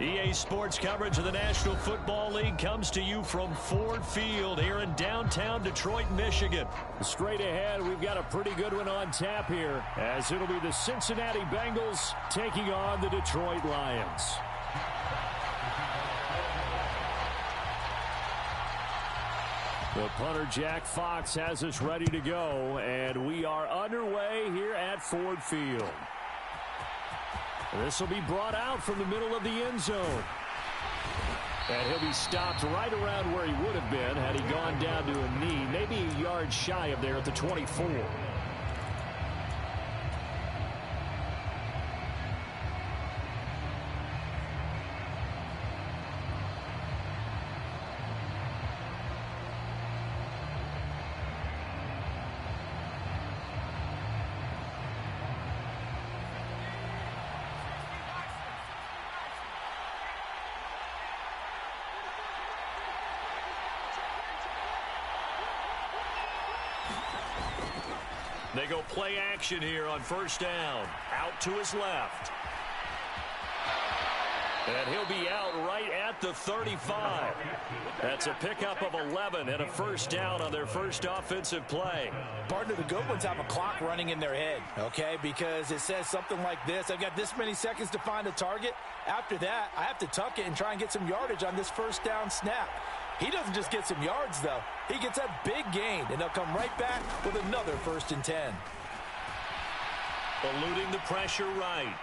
EA Sports coverage of the National Football League comes to you from Ford Field here in downtown Detroit, Michigan. Straight ahead, we've got a pretty good one on tap here, as it'll be the Cincinnati Bengals taking on the Detroit Lions. The punter, Jack Fox, has us ready to go, and we are underway here at Ford Field. This will be brought out from the middle of the end zone. And he'll be stopped right around where he would have been had he gone down to a knee, maybe a yard shy of there at the 24. They go play action here on first down. Out to his left. And he'll be out right at the 35. That's a pickup of 11 and a first down on their first offensive play. Partner, the good ones have a clock running in their head, okay? Because it says something like this. I've got this many seconds to find a target. After that, I have to tuck it and try and get some yardage on this first down snap. He doesn't just get some yards, though. He gets a big gain, and they'll come right back with another 1st and 10. Eluding the pressure right.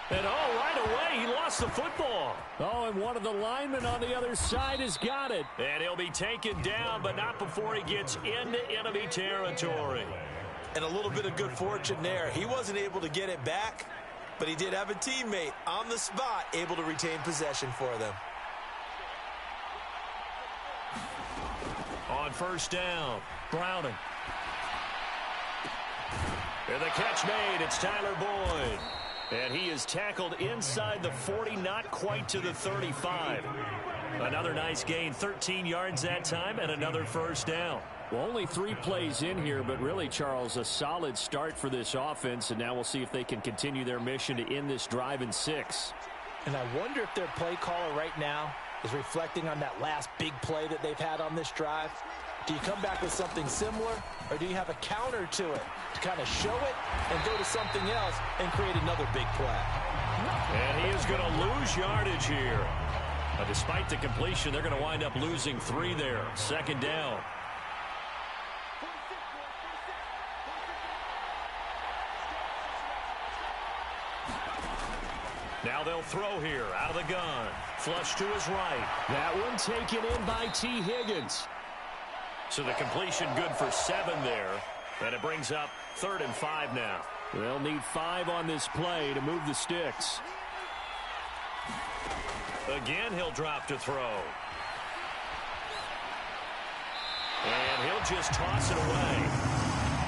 And right away, he lost the football. Oh, and one of the linemen on the other side has got it. And he'll be taken down, but not before he gets into enemy territory. And a little bit of good fortune there. He wasn't able to get it back, but he did have a teammate on the spot able to retain possession for them. On first down, Browning. And the catch made. It's Tyler Boyd. And he is tackled inside the 40, not quite to the 35. Another nice gain, 13 yards that time, and another first down. Well, only 3 plays in here, but really, Charles, a solid start for this offense, and now we'll see if they can continue their mission to end this drive in 6. And I wonder if their play caller right now is reflecting on that last big play that they've had on this drive. Do you come back with something similar, or do you have a counter to it to kind of show it and go to something else and create another big play? And he is going to lose yardage here. But despite the completion, they're going to wind up losing 3 there. 2nd down. Now they'll throw here out of the gun. Flush to his right. That one taken in by T. Higgins. So the completion good for 7 there. And it brings up 3rd and 5 now. They'll need 5 on this play to move the sticks. Again, he'll drop to throw. And he'll just toss it away.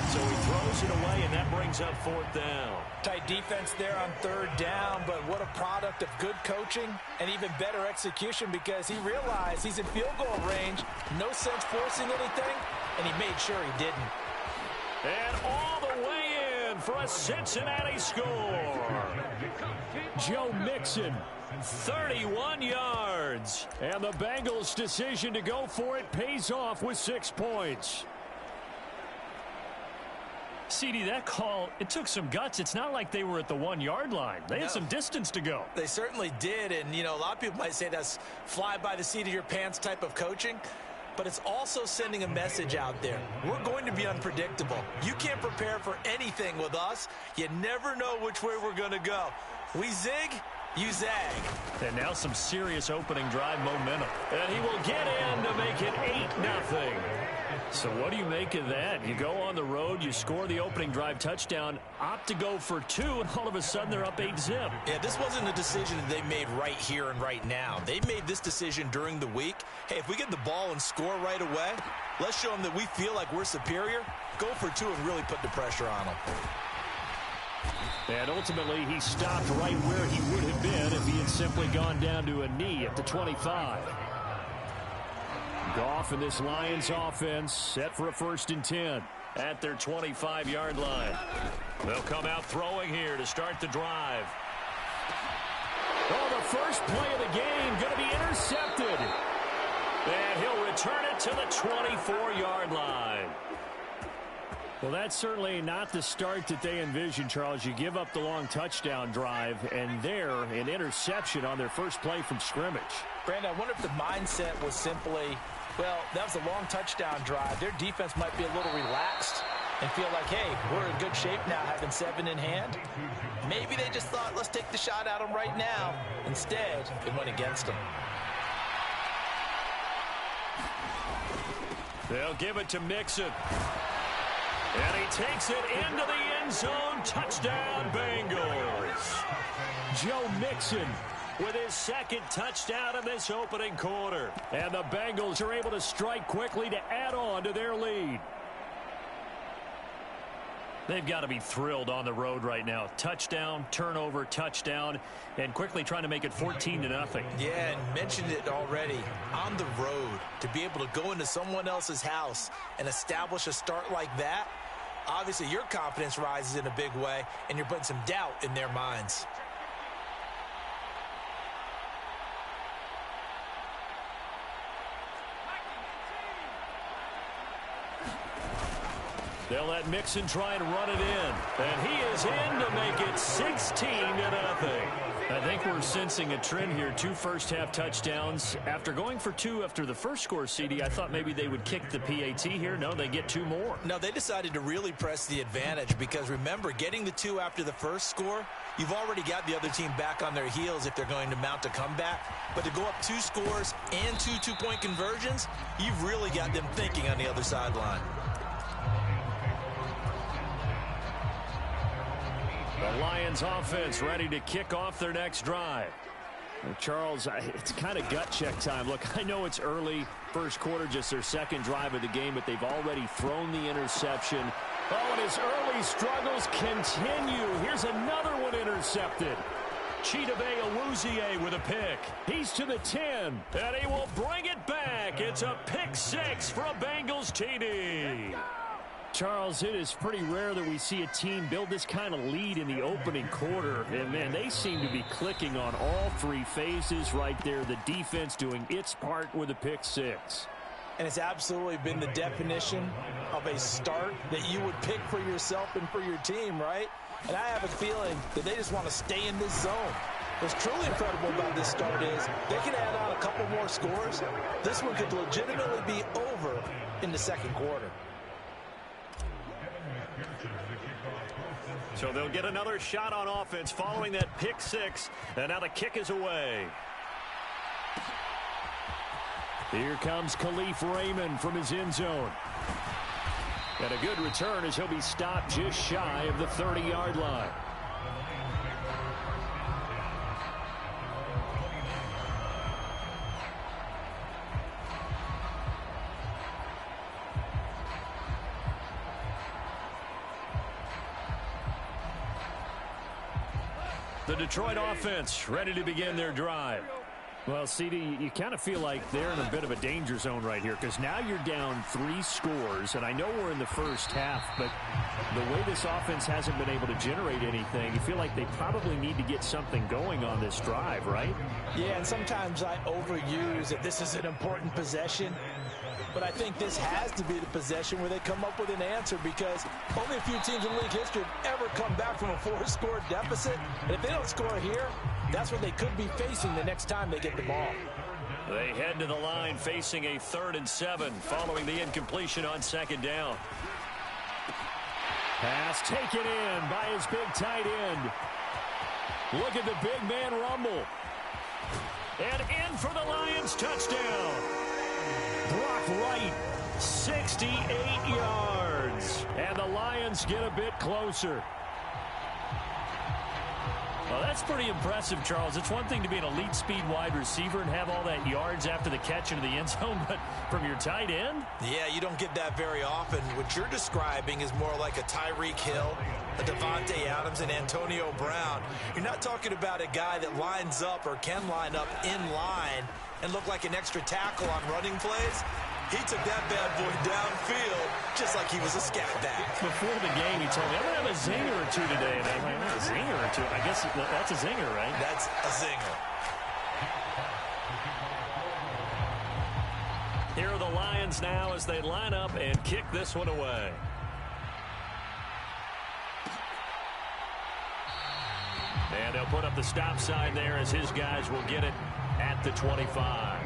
So he throws it away, and that brings up 4th down. Tight defense there on 3rd down, but what a product of good coaching and even better execution, because he realized he's in field goal range. No sense forcing anything, and he made sure he didn't. And all the way in for a Cincinnati score. Joe Mixon, 31 yards. And the Bengals' decision to go for it pays off with 6 points. CD, that call, it took some guts. It's not like they were at the 1-yard line. They had some distance to go. They certainly did, and, you know, a lot of people might say that's fly by the seat of your pants type of coaching, but it's also sending a message out there. We're going to be unpredictable. You can't prepare for anything with us. You never know which way we're going to go. We zig, you zag. And now some serious opening drive momentum. And he will get in to make it 8-0. So what do you make of that? You go on the road, you score the opening drive touchdown, opt to go for 2, and all of a sudden they're up 8-zip. Yeah, this wasn't a decision that they made right here and right now. They made this decision during the week. Hey, if we get the ball and score right away, let's show them that we feel like we're superior. Go for 2 and really put the pressure on them. And ultimately, he stopped right where he would have been if he had simply gone down to a knee at the 25. Goff and this Lions offense set for a 1st and 10. at their 25-yard line. They'll come out throwing here to start the drive. Oh, the first play of the game going to be intercepted. And he'll return it to the 24-yard line. Well, that's certainly not the start that they envisioned, Charles. You give up the long touchdown drive, and there, an interception on their first play from scrimmage. Brandon, I wonder if the mindset was simply, well, that was a long touchdown drive. Their defense might be a little relaxed and feel like, hey, we're in good shape now having 7 in hand. Maybe they just thought, let's take the shot at them right now. Instead, it went against them. They'll give it to Mixon. And he takes it into the end zone. Touchdown, Bengals. Joe Mixon with his second touchdown in this opening quarter. And the Bengals are able to strike quickly to add on to their lead. They've got to be thrilled on the road right now. Touchdown, turnover, touchdown, and quickly trying to make it 14-0. Yeah, and mentioned it already. On the road, to be able to go into someone else's house and establish a start like that, obviously your confidence rises in a big way, and you're putting some doubt in their minds. They'll let Mixon try and run it in. And he is in to make it 16-0. I think we're sensing a trend here. 2 first-half touchdowns. After going for 2 after the first score, CD, I thought maybe they would kick the PAT here. No, they get 2 more. No, they decided to really press the advantage because, remember, getting the 2 after the first score, you've already got the other team back on their heels if they're going to mount a comeback. But to go up 2 scores and 2 two-point conversions, you've really got them thinking on the other sideline. The Lions offense ready to kick off their next drive. Charles, it's kind of gut check time. Look, I know it's early, first quarter, just their second drive of the game, but they've already thrown the interception. Oh, and his early struggles continue. Here's another one intercepted. Chidobe Awuzie with a pick. He's to the 10. And he will bring it back. It's a pick 6 for a Bengals TD. Charles, it is pretty rare that we see a team build this kind of lead in the opening quarter. And, man, they seem to be clicking on all 3 phases right there. The defense doing its part with a pick 6. And it's absolutely been the definition of a start that you would pick for yourself and for your team, right? And I have a feeling that they just want to stay in this zone. What's truly incredible about this start is they can add on a couple more scores. This one could legitimately be over in the second quarter. So they'll get another shot on offense following that pick 6. And now the kick is away. Here comes Khalif Raymond from his end zone. And a good return as he'll be stopped just shy of the 30-yard line. The Detroit offense ready to begin their drive. Well, CD, you kind of feel like they're in a bit of a danger zone right here because now you're down 3 scores, and I know we're in the first half, but the way this offense hasn't been able to generate anything, you feel like they probably need to get something going on this drive, right? Yeah, and sometimes I overuse that this is an important possession, but I think this has to be the possession where they come up with an answer because only a few teams in league history have ever come back from a 4-score deficit, and if they don't score here, that's what they could be facing the next time they get the ball. They head to the line facing a 3rd and 7 following the incompletion on 2nd down. Pass taken in by his big tight end. Look at the big man rumble. And in for the Lions touchdown. Brock Wright, 68 yards. And the Lions get a bit closer. Well, that's pretty impressive, Charles. It's one thing to be an elite speed wide receiver and have all that yards after the catch into the end zone, but from your tight end? Yeah, you don't get that very often. What you're describing is more like a Tyreek Hill, a Devontae Adams, and Antonio Brown. You're not talking about a guy that lines up or can line up in line and look like an extra tackle on running plays. He took that bad boy downfield just like he was a scat back. Before the game, he told me, I'm going to have a zinger or two today. And I'm like, a zinger or two? I guess that's a zinger, right? That's a zinger. Here are the Lions now as they line up and kick this one away. And they'll put up the stop sign there as his guys will get it at the 25.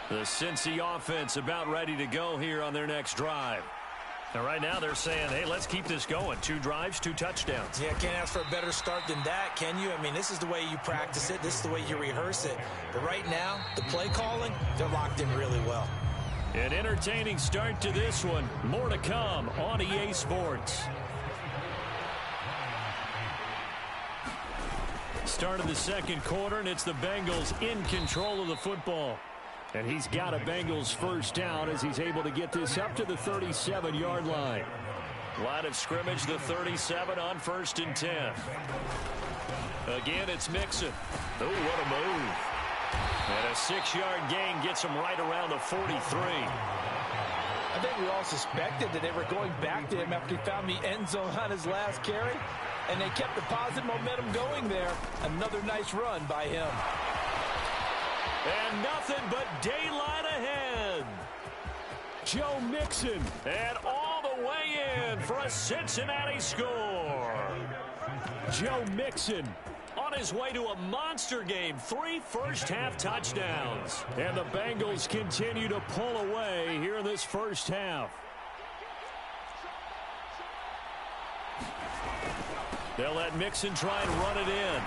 The Cincy offense about ready to go here on their next drive. And right now they're saying, hey, let's keep this going. 2 drives, 2 touchdowns. Yeah, can't ask for a better start than that, can you? I mean, this is the way you practice it. This is the way you rehearse it. But right now, the play calling, they're locked in really well. An entertaining start to this one. More to come on EA Sports. Start of the second quarter, and it's the Bengals in control of the football. And he's got a Bengals first down as he's able to get this up to the 37-yard line. Line of scrimmage, the 37 on 1st and 10. Again, it's Mixon. Oh, what a move. And a 6-yard gain gets him right around the 43. I think we all suspected that they were going back to him after he found the end zone on his last carry. And they kept the positive momentum going there. Another nice run by him. And nothing but daylight ahead. Joe Mixon. And all the way in for a Cincinnati score. Joe Mixon on his way to a monster game. 3 first-half touchdowns. And the Bengals continue to pull away here in this first half. They'll let Mixon try and run it in.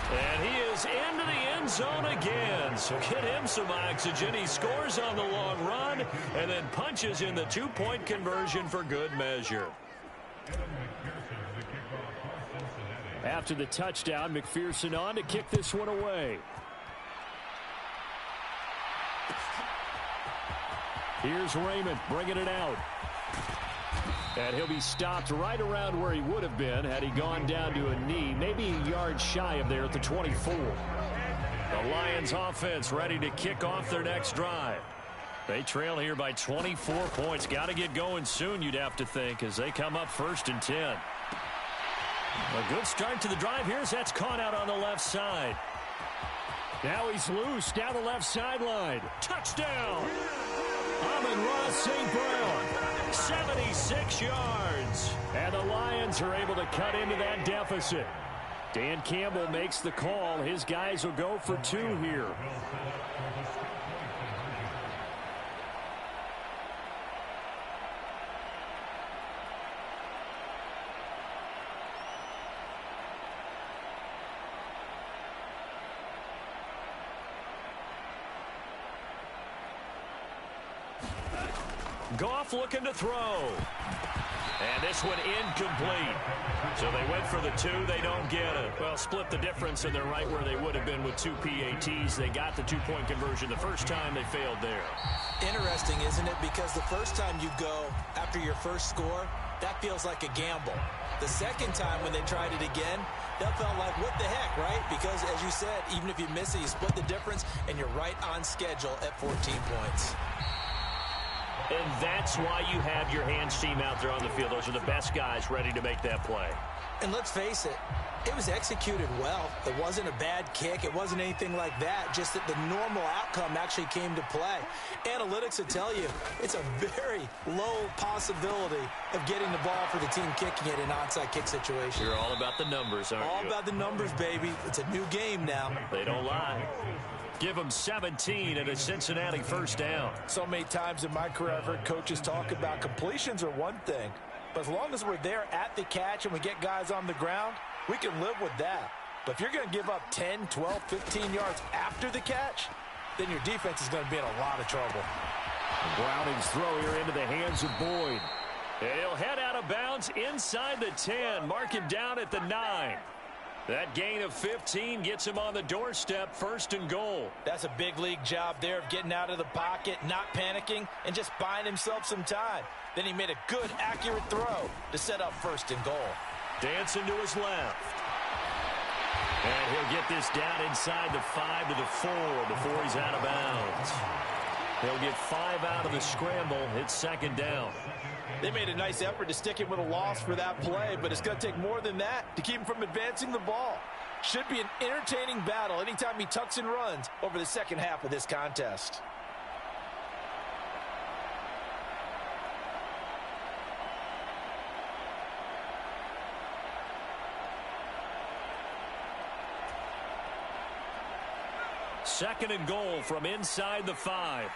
And he is into the end zone again. So get him some oxygen. He scores on the long run and then punches in the 2-point conversion for good measure. After the touchdown, McPherson on to kick this one away. Here's Raymond bringing it out. And he'll be stopped right around where he would have been had he gone down to a knee, maybe a yard shy of there at the 24. The Lions offense ready to kick off their next drive. They trail here by 24 points. Got to get going soon, you'd have to think, as they come up 1st and 10. A good start to the drive here as that's caught out on the left side. Now he's loose down the left sideline. Touchdown! Amon-Ra St. Brown. 76 yards. And the Lions are able to cut into that deficit. Dan Campbell makes the call. His guys will go for 2 here. Goff looking to throw. And this one incomplete. So they went for the 2. They don't get it. Well, split the difference, and they're right where they would have been with 2 PATs. They got the 2-point conversion the first time. They failed there. Interesting, isn't it? Because the first time you go after your first score, that feels like a gamble. The second time when they tried it again, that felt like, what the heck, right? Because, as you said, even if you miss it, you split the difference, and you're right on schedule at 14 points. And that's why you have your hands team out there on the field. Those are the best guys ready to make that play. And let's face it, it was executed well. It wasn't a bad kick. It wasn't anything like that. Just that the normal outcome actually came to play. Analytics will tell you it's a very low possibility of getting the ball for the team kicking it in an onside kick situation. You're all about the numbers, aren't you? All about the numbers, baby. It's a new game now. They don't lie. Give them 17 and a Cincinnati first down. So many times in my career, I've heard coaches talk about completions are one thing. But as long as we're there at the catch and we get guys on the ground, we can live with that. But if you're going to give up 10, 12, 15 yards after the catch, then your defense is going to be in a lot of trouble. Browning's throw here into the hands of Boyd. And he'll head out of bounds inside the 10. Mark him down at the 9. That gain of 15 gets him on the doorstep, 1st and goal. That's a big league job there of getting out of the pocket, not panicking, and just buying himself some time. Then he made a good, accurate throw to set up 1st and goal. Dancing to his left. And he'll get this down inside the 5 to the 4 before he's out of bounds. He'll get 5 out of the scramble. It's 2nd down. They made a nice effort to stick him with a loss for that play, but it's going to take more than that to keep him from advancing the ball. Should be an entertaining battle anytime he tucks and runs over the second half of this contest. Second and goal from inside the 5.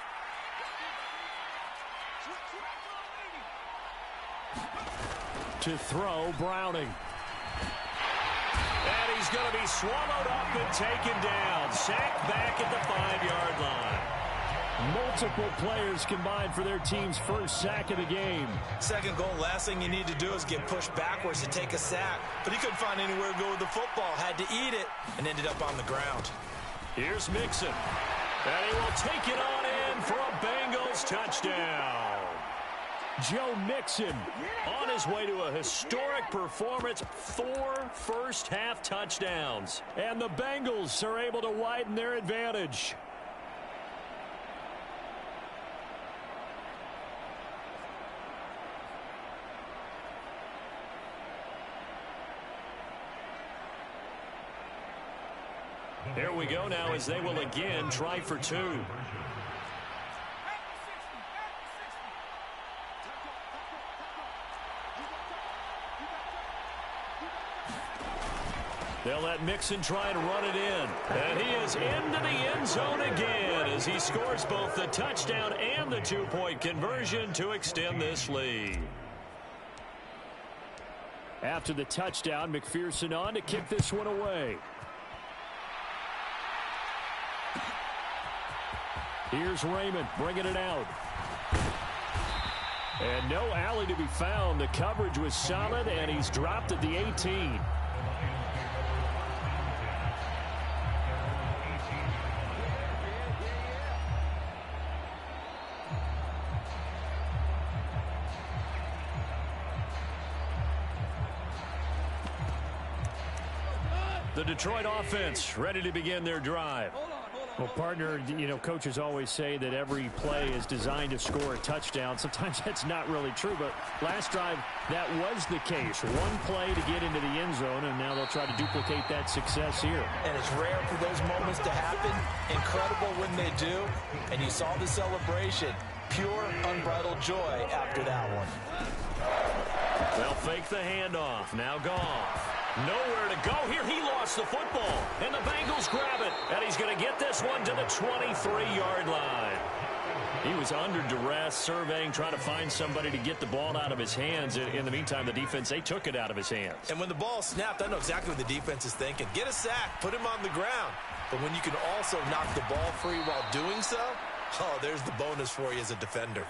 To throw, Browning. And he's going to be swallowed up and taken down. Sacked back at the 5-yard line. Multiple players combined for their team's first sack of the game. Second goal, last thing you need to do is get pushed backwards to take a sack. But he couldn't find anywhere to go with the football. Had to eat it and ended up on the ground. Here's Mixon. And he will take it on in for a Bengals touchdown. Joe Mixon on his way to a historic performance, 4 first-half touchdowns. And the Bengals are able to widen their advantage. Here we go now as they will again try for 2. They'll let Mixon try to run it in. And he is into the end zone again as he scores both the touchdown and the 2-point conversion to extend this lead. After the touchdown, McPherson on to kick this one away. Here's Raymond bringing it out. And no alley to be found. The coverage was solid, and he's dropped at the 18. The Detroit offense ready to begin their drive. Well, partner, you know, coaches always say that every play is designed to score a touchdown. Sometimes that's not really true, but last drive, that was the case. One play to get into the end zone, and now they'll try to duplicate that success here. And it's rare for those moments to happen. Incredible when they do. And you saw the celebration. Pure, unbridled joy after that one. They'll fake the handoff. Now Goff. Nowhere to go here. He lost the football. And the Bengals grab it. And he's going to get this one to the 23-yard line. He was under duress, surveying, trying to find somebody to get the ball out of his hands. In the meantime, the defense, they took it out of his hands. And when the ball snapped, I know exactly what the defense is thinking. Get a sack. Put him on the ground. But when you can also knock the ball free while doing so, oh, there's the bonus for you as a defender.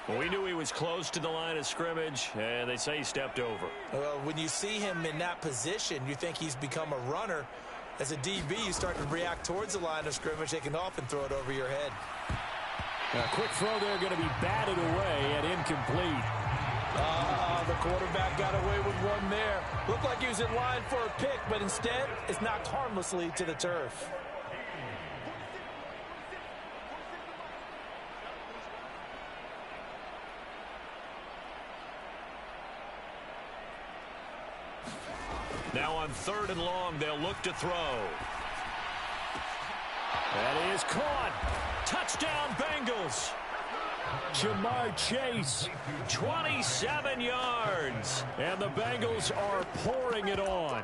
Well, we knew he was close to the line of scrimmage, and they say he stepped over. Well, when you see him in that position, you think he's become a runner. As a DB, you start to react towards the line of scrimmage. They can often throw it over your head. A quick throw there going to be batted away and incomplete. The quarterback got away with one there. Looked like he was in line for a pick, but instead, it's knocked harmlessly to the turf. Now on 3rd and long, they'll look to throw. That is caught. Touchdown, Bengals. Jamar Chase, 27 yards. and the Bengals are pouring it on.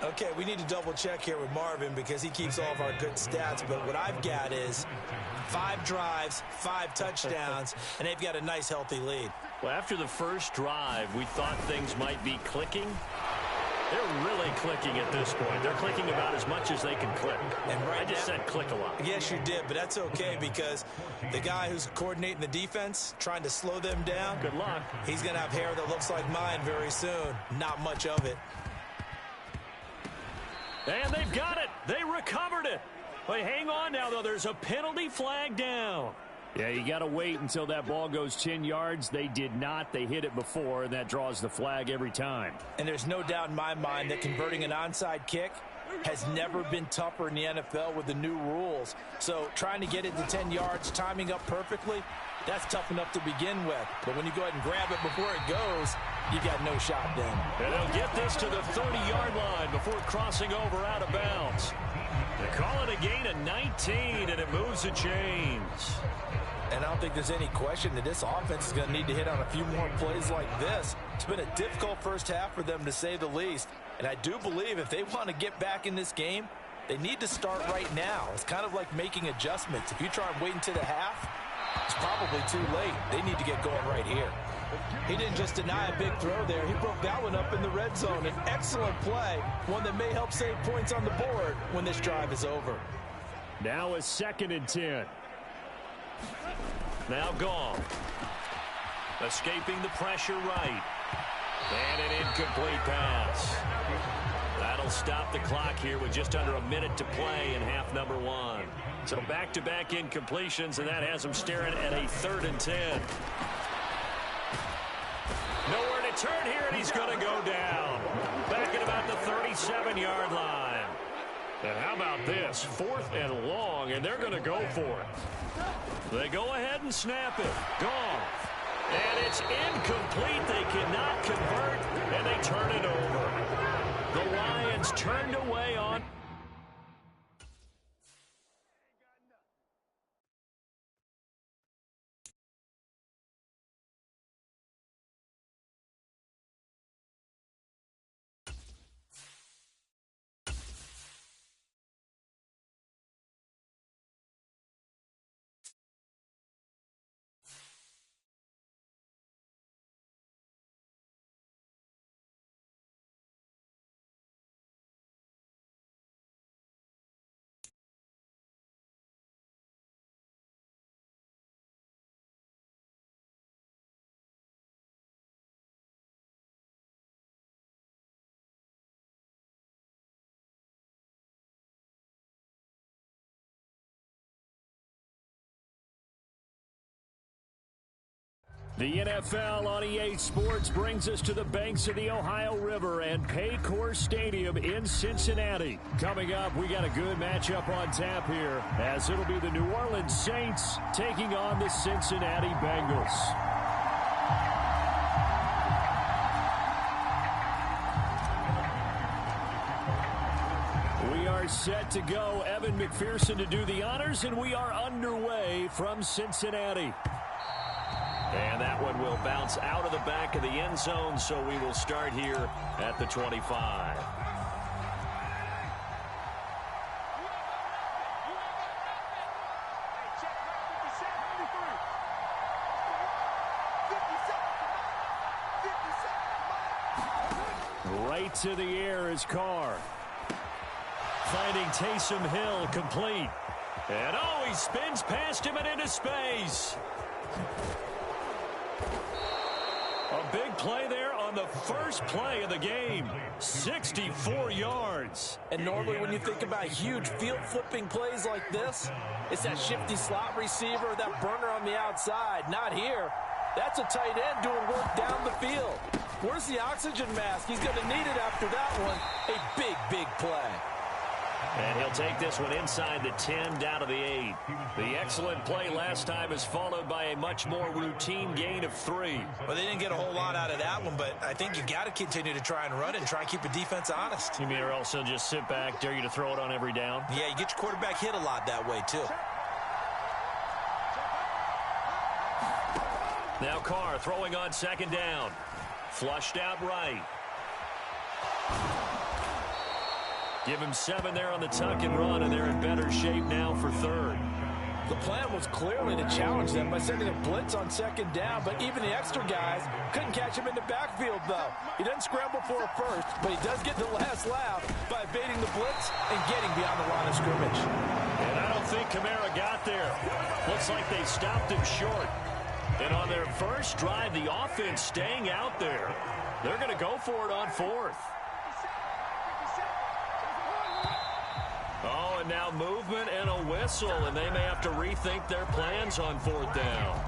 Okay, we need to double check here with Marvin because he keeps all of our good stats, but what I've got is 5 drives, 5 touchdowns, and they've got a nice, healthy lead. Well, after the first drive, we thought things might be clicking. They're really clicking at this point. They're clicking about as much as they can click. And I just said click a lot. Yes, you did, but that's okay because the guy who's coordinating the defense, trying to slow them down, Good luck. he's going to have hair that looks like mine very soon. Not much of it. And they've got it. They recovered it. But hang on now, though. There's a penalty flag down. Yeah, you got to wait until that ball goes 10 yards. They did not. They hit it before, and that draws the flag every time. And there's no doubt in my mind that converting an onside kick has never been tougher in the NFL with the new rules. So trying to get it to 10 yards, timing up perfectly, that's tough enough to begin with. But when you go ahead and grab it before it goes, you got no shot then. And they'll get this to the 30-yard line before crossing over out of bounds. They call it a gain of 19, and it moves the chains. And I don't think there's any question that this offense is going to need to hit on a few more plays like this. It's been a difficult first half for them, to say the least. And I do believe if they want to get back in this game, they need to start right now. It's kind of like making adjustments. If you try and wait until the half, it's probably too late. They need to get going right here. He didn't just deny a big throw there. He broke that one up in the red zone. An excellent play, one that may help save points on the board when this drive is over. Now a 2nd and 10. Now gone. Escaping the pressure right. And an incomplete pass. That'll stop the clock here with just under a minute to play in half number 1. So back-to-back incompletions, and that has them staring at a 3rd and 10. Nowhere to turn here, and he's going to go down. Back at about the 37-yard line. And how about this? 4th and long, and they're going to go for it. They go ahead and snap it. Gone. And it's incomplete. They cannot convert, and they turn it over. The Lions turned away on. The NFL on EA Sports brings us to the banks of the Ohio River and Paycor Stadium in Cincinnati. Coming up, we got a good matchup on tap here, as it'll be the New Orleans Saints taking on the Cincinnati Bengals. We are set to go. Evan McPherson to do the honors, and we are underway from Cincinnati. And that one will bounce out of the back of the end zone, so we will start here at the 25. Right to the air is Carr. Finding Taysom Hill complete. And oh, he spins past him and into space. A big play there on the first play of the game. 64 yards. And normally when you think about huge field-flipping plays like this, it's that shifty slot receiver, that burner on the outside. Not here. That's a tight end doing work down the field. Where's the oxygen mask? He's going to need it after that one. A big, big play. And he'll take this one inside the 10 down to the 8. The excellent play last time is followed by a much more routine gain of 3. Well, they didn't get a whole lot out of that one, but I think you got to continue to try and run it and try and keep the defense honest. You mean or else he'll just sit back, dare you to throw it on every down? Yeah, you get your quarterback hit a lot that way, too. Now Carr throwing on second down. Flushed out right. Give him 7 there on the tuck and run, and they're in better shape now for third. The plan was clearly to challenge them by sending a blitz on second down, but even the extra guys couldn't catch him in the backfield, though. He doesn't scramble for a first, but he does get the last laugh by evading the blitz and getting beyond the line of scrimmage. And I don't think Kamara got there. Looks like they stopped him short. And on their first drive, the offense staying out there. They're going to go for it on fourth. Oh, and now movement and a whistle, and they may have to rethink their plans on fourth down.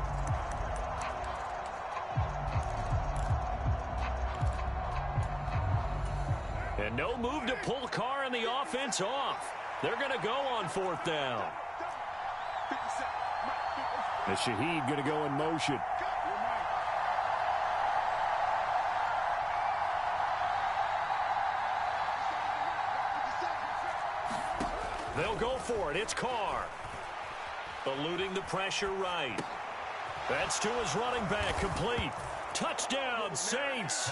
And no move to pull Carr and the offense off. They're going to go on fourth down. And Shaheed going to go in motion. They'll go for it. It's Carr. Eluding the pressure right. That's to his running back. Complete. Touchdown, Saints.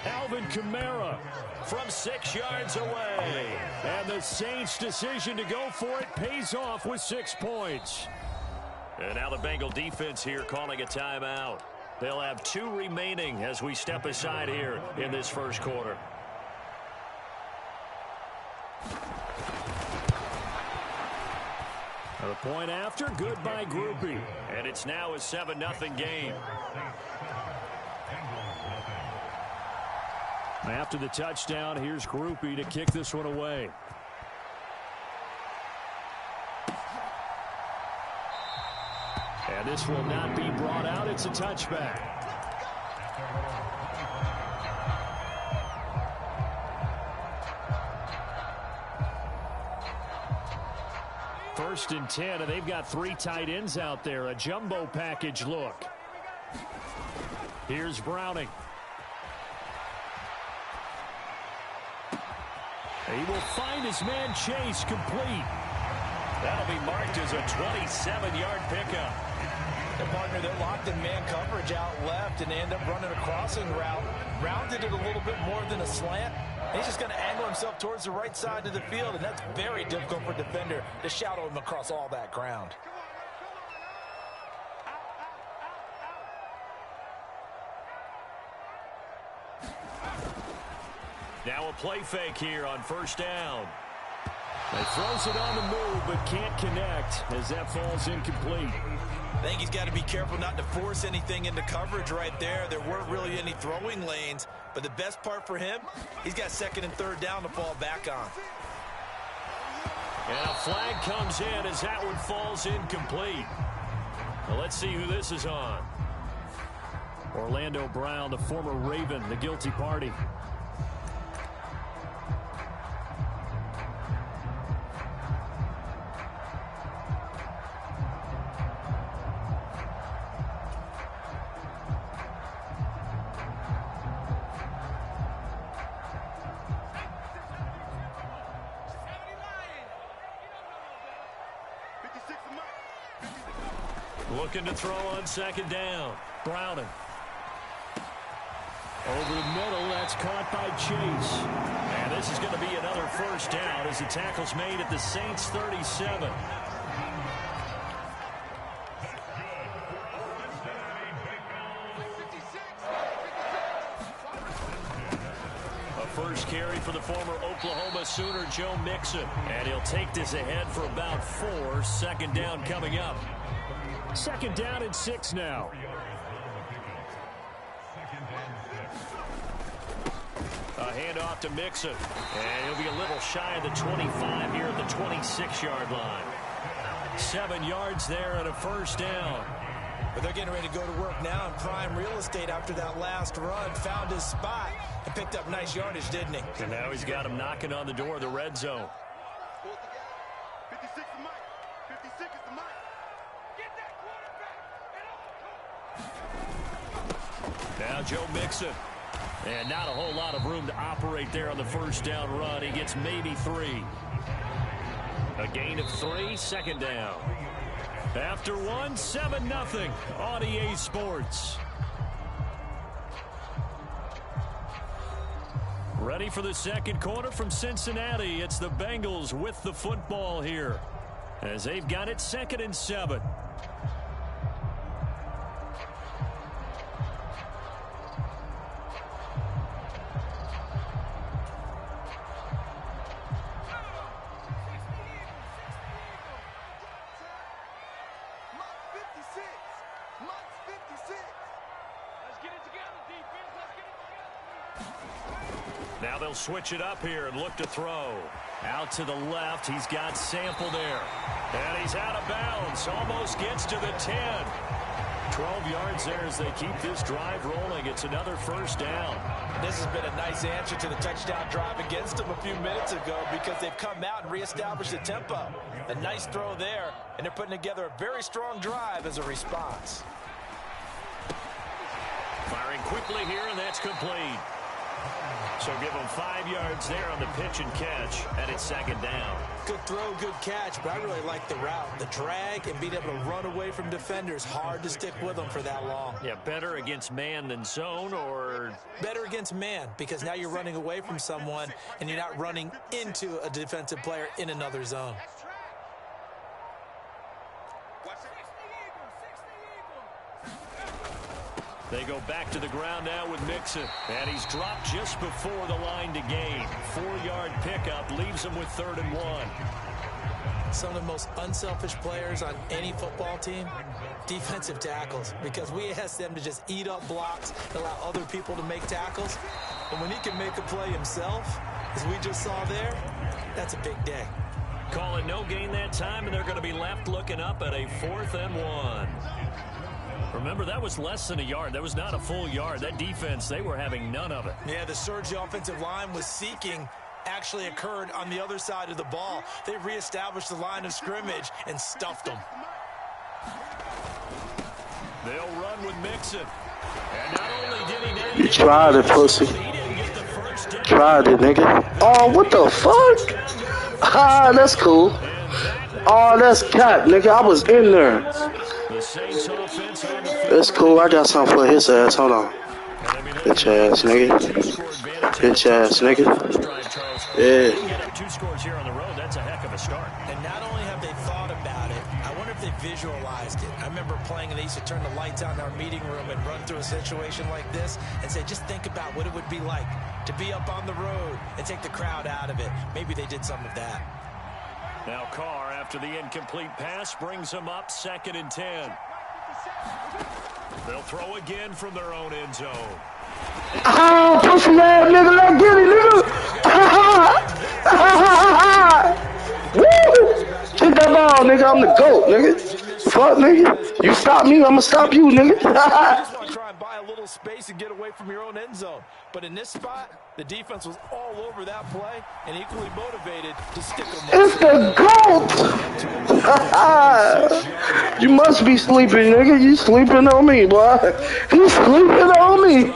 Alvin Kamara From 6 yards away. And the Saints' decision to go for it pays off with 6 points. And now the Bengal defense here calling a timeout. They'll have 2 remaining as we step aside here in this first quarter. A point after, good by Groupie. And it's now a 7-0 game. After the touchdown, here's Groupie to kick this one away. And this will not be brought out. It's a touchback. First and 10, and they've got 3 tight ends out there. A jumbo package look. Here's Browning. He will find his man Chase complete. That'll be marked as a 27-yard pickup. The partner, they're locked in man coverage out left, and they end up running a crossing route. Rounded it a little bit more than a slant. He's just going to angle himself towards the right side of the field, and that's very difficult for a defender to shadow him across all that ground. Now a play fake here on first down. He throws it on the move, but can't connect as that falls incomplete. I think he's got to be careful not to force anything into coverage right there. There weren't really any throwing lanes, but the best part for him, he's got second and third down to fall back on. And a flag comes in as that one falls incomplete. Well, let's see who this is on. Orlando Brown, the former Raven, the guilty party. Looking to throw on second down. Browning. Over the middle, that's caught by Chase. And this is going to be another first down as the tackle's made at the Saints 37. A first carry for the former Oklahoma Sooner, Joe Mixon. And he'll take this ahead for about 4. Second down coming up. Second down and 6 now. A handoff to Mixon. And he'll be a little shy of the 25 here at the 26-yard line. 7 yards there and a first down. But they're getting ready to go to work now in prime real estate after that last run. Found his spot and picked up nice yardage, didn't he? And now he's got him knocking on the door of the red zone. 56 is Mike. 56 is the Mike. Now Joe Mixon. And not a whole lot of room to operate there on the first down run. He gets maybe 3. A gain of 3, second down. After 1, 7-0 on EA Sports. Ready for the second quarter from Cincinnati. It's the Bengals with the football here. As they've got it 2nd and 7. Now they'll switch it up here and look to throw. Out to the left. He's got Sample there. And he's out of bounds. Almost gets to the 10. 12 yards there as they keep this drive rolling. It's another first down. This has been a nice answer to the touchdown drive against them a few minutes ago because they've come out and reestablished the tempo. A nice throw there, and they're putting together a very strong drive as a response. Firing quickly here, and that's complete. So give them 5 yards there on the pitch and catch, and it's 2nd down. Good throw, good catch, but I really like the route. The drag and being able to run away from defenders, hard to stick with them for that long. Yeah, better against man than zone, or? Better against man, because now you're running away from someone, and you're not running into a defensive player in another zone. They go back to the ground now with Mixon. And he's dropped just before the line to gain. 4-yard pickup leaves him with 3rd and 1. Some of the most unselfish players on any football team, defensive tackles, because we ask them to just eat up blocks, allow other people to make tackles. And when he can make a play himself, as we just saw there, that's a big day. Call it no gain that time, and they're going to be left looking up at a 4th and 1. Remember, that was less than a yard. That was not a full yard. That defense, they were having none of it. Yeah, the surge the offensive line was seeking actually occurred on the other side of the ball. They reestablished the line of scrimmage and stuffed them. They'll run with Mixon. And not only did he not You tried it, pussy. Tried it, nigga. Oh, what the fuck? Ah, that's cool. Oh, that's cat, nigga. I was in there. That's cool. I got something for his ass. Hold on. Bitch ass, nigga. Bitch ass, nigga. Yeah. 2 scores here on the road. That's a heck of a start. And not only have they thought about it, I wonder if they visualized it. I remember playing, and they used to turn the lights on in our meeting room and run through a situation like this and say, just think about what it would be like to be up on the road and take the crowd out of it. Maybe they did some of that. Now Carr, after the incomplete pass, brings them up 2nd and 10. They'll throw again from their own end zone. Ah, pussy ass nigga, let's get it, nigga. Woo! Take that ball, nigga. I'm the GOAT, nigga. Fuck, nigga. You stop me, I'ma stop you, nigga. Try and buy a little space and get away from your own end zone. But in this spot, the defense was all over that play and equally motivated to stick them. It's the GOAT! You must be sleeping, nigga. You sleeping on me, boy. You sleeping on me.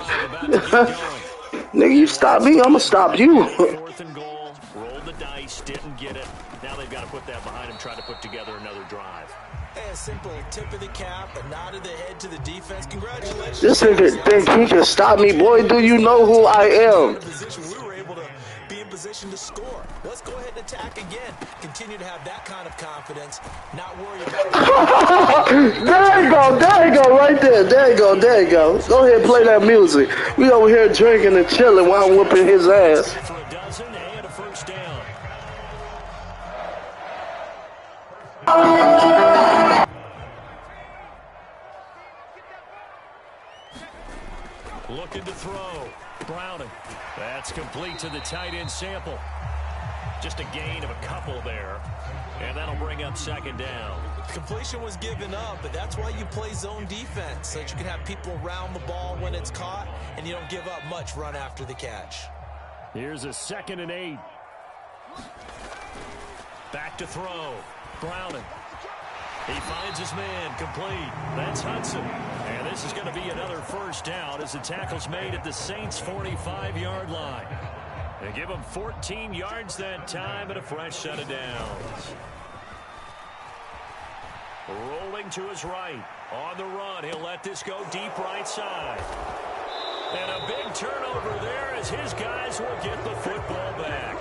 Nigga, you stop me, I'ma stop you. 4th and goal. Rolled the dice, didn't get it. Now they've got to put that behind him, try to put together another drive. Hey, a simple tip of the cap, a nod of the head to the defense. Congratulations. This nigga think he can stop me, boy. Do you know who I am? We were able to be in position to score. Let's go ahead and attack again. Continue to have that kind of confidence. Not worry about it. There you go, right there. There you go. Go ahead and play that music. We over here drinking and chilling while I'm whooping his ass. For a dozen and a first down. Looking to throw. Browning. That's complete to the tight end Sample. Just a gain of a couple there. And that'll bring up 2nd down. Completion was given up, but that's why you play zone defense, so that you can have people around the ball when it's caught, and you don't give up much run after the catch. Here's a 2nd and 8. Back to throw. Browning. He finds his man, complete. That's Hudson. And this is going to be another first down as the tackle's made at the Saints' 45-yard line. They give him 14 yards that time and a fresh set of downs. Rolling to his right. On the run, he'll let this go deep right side. And a big turnover there as his guys will get the football back.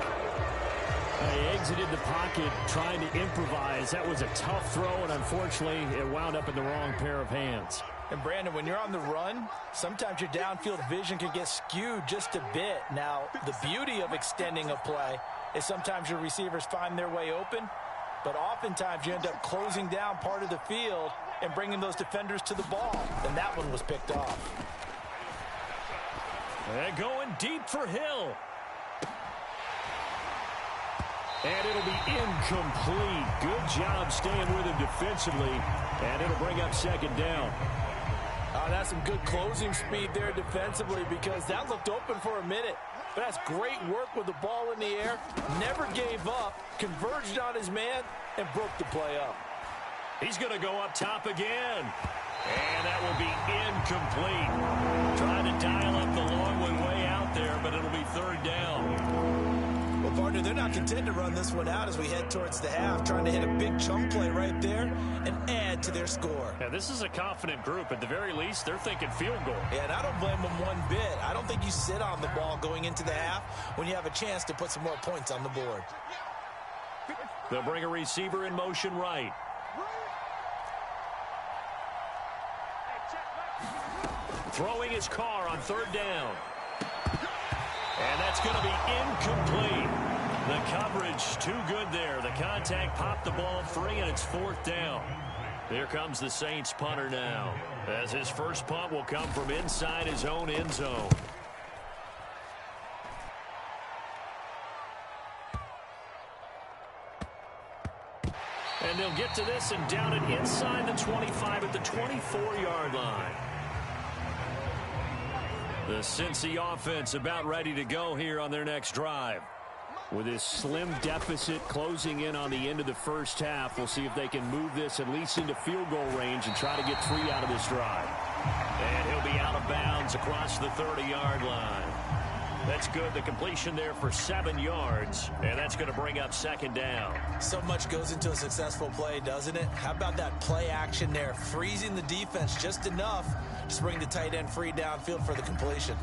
He exited the pocket trying to improvise. That was a tough throw, and unfortunately, it wound up in the wrong pair of hands. And, Brandon, when you're on the run, sometimes your downfield vision can get skewed just a bit. Now, the beauty of extending a play is sometimes your receivers find their way open, but oftentimes you end up closing down part of the field and bringing those defenders to the ball. And that one was picked off. And going deep for Hill. And it'll be incomplete. Good job staying with him defensively. And it'll bring up second down. That's some good closing speed there defensively, because that looked open for a minute. But that's great work with the ball in the air. Never gave up, converged on his man, and broke the play up. He's going to go up top again. And that will be incomplete. Trying to dial up the long one way out there, but it'll be third down. Well, partner, they're not content to run this one out as we head towards the half, trying to hit a big chunk play right there and add to their score. Yeah, this is a confident group. At the very least, they're thinking field goal. Yeah, and I don't blame them one bit. I don't think you sit on the ball going into the half when you have a chance to put some more points on the board. They'll bring a receiver in motion right. Throwing his car on third down. And that's going to be incomplete. The coverage too good there. The contact popped the ball free, and it's fourth down. Here comes the Saints punter now, as his first punt will come from inside his own end zone. And they'll get to this and down it inside the 25 at the 24-yard line. The Cincy offense about ready to go here on their next drive. With this slim deficit closing in on the end of the first half, we'll see if they can move this at least into field goal range and try to get 3 out of this drive. And he'll be out of bounds across the 30-yard line. That's good. The completion there for 7 yards, and that's going to bring up second down. So much goes into a successful play, doesn't it? How about that play action there, freezing the defense just enough to bring the tight end free downfield for the completion.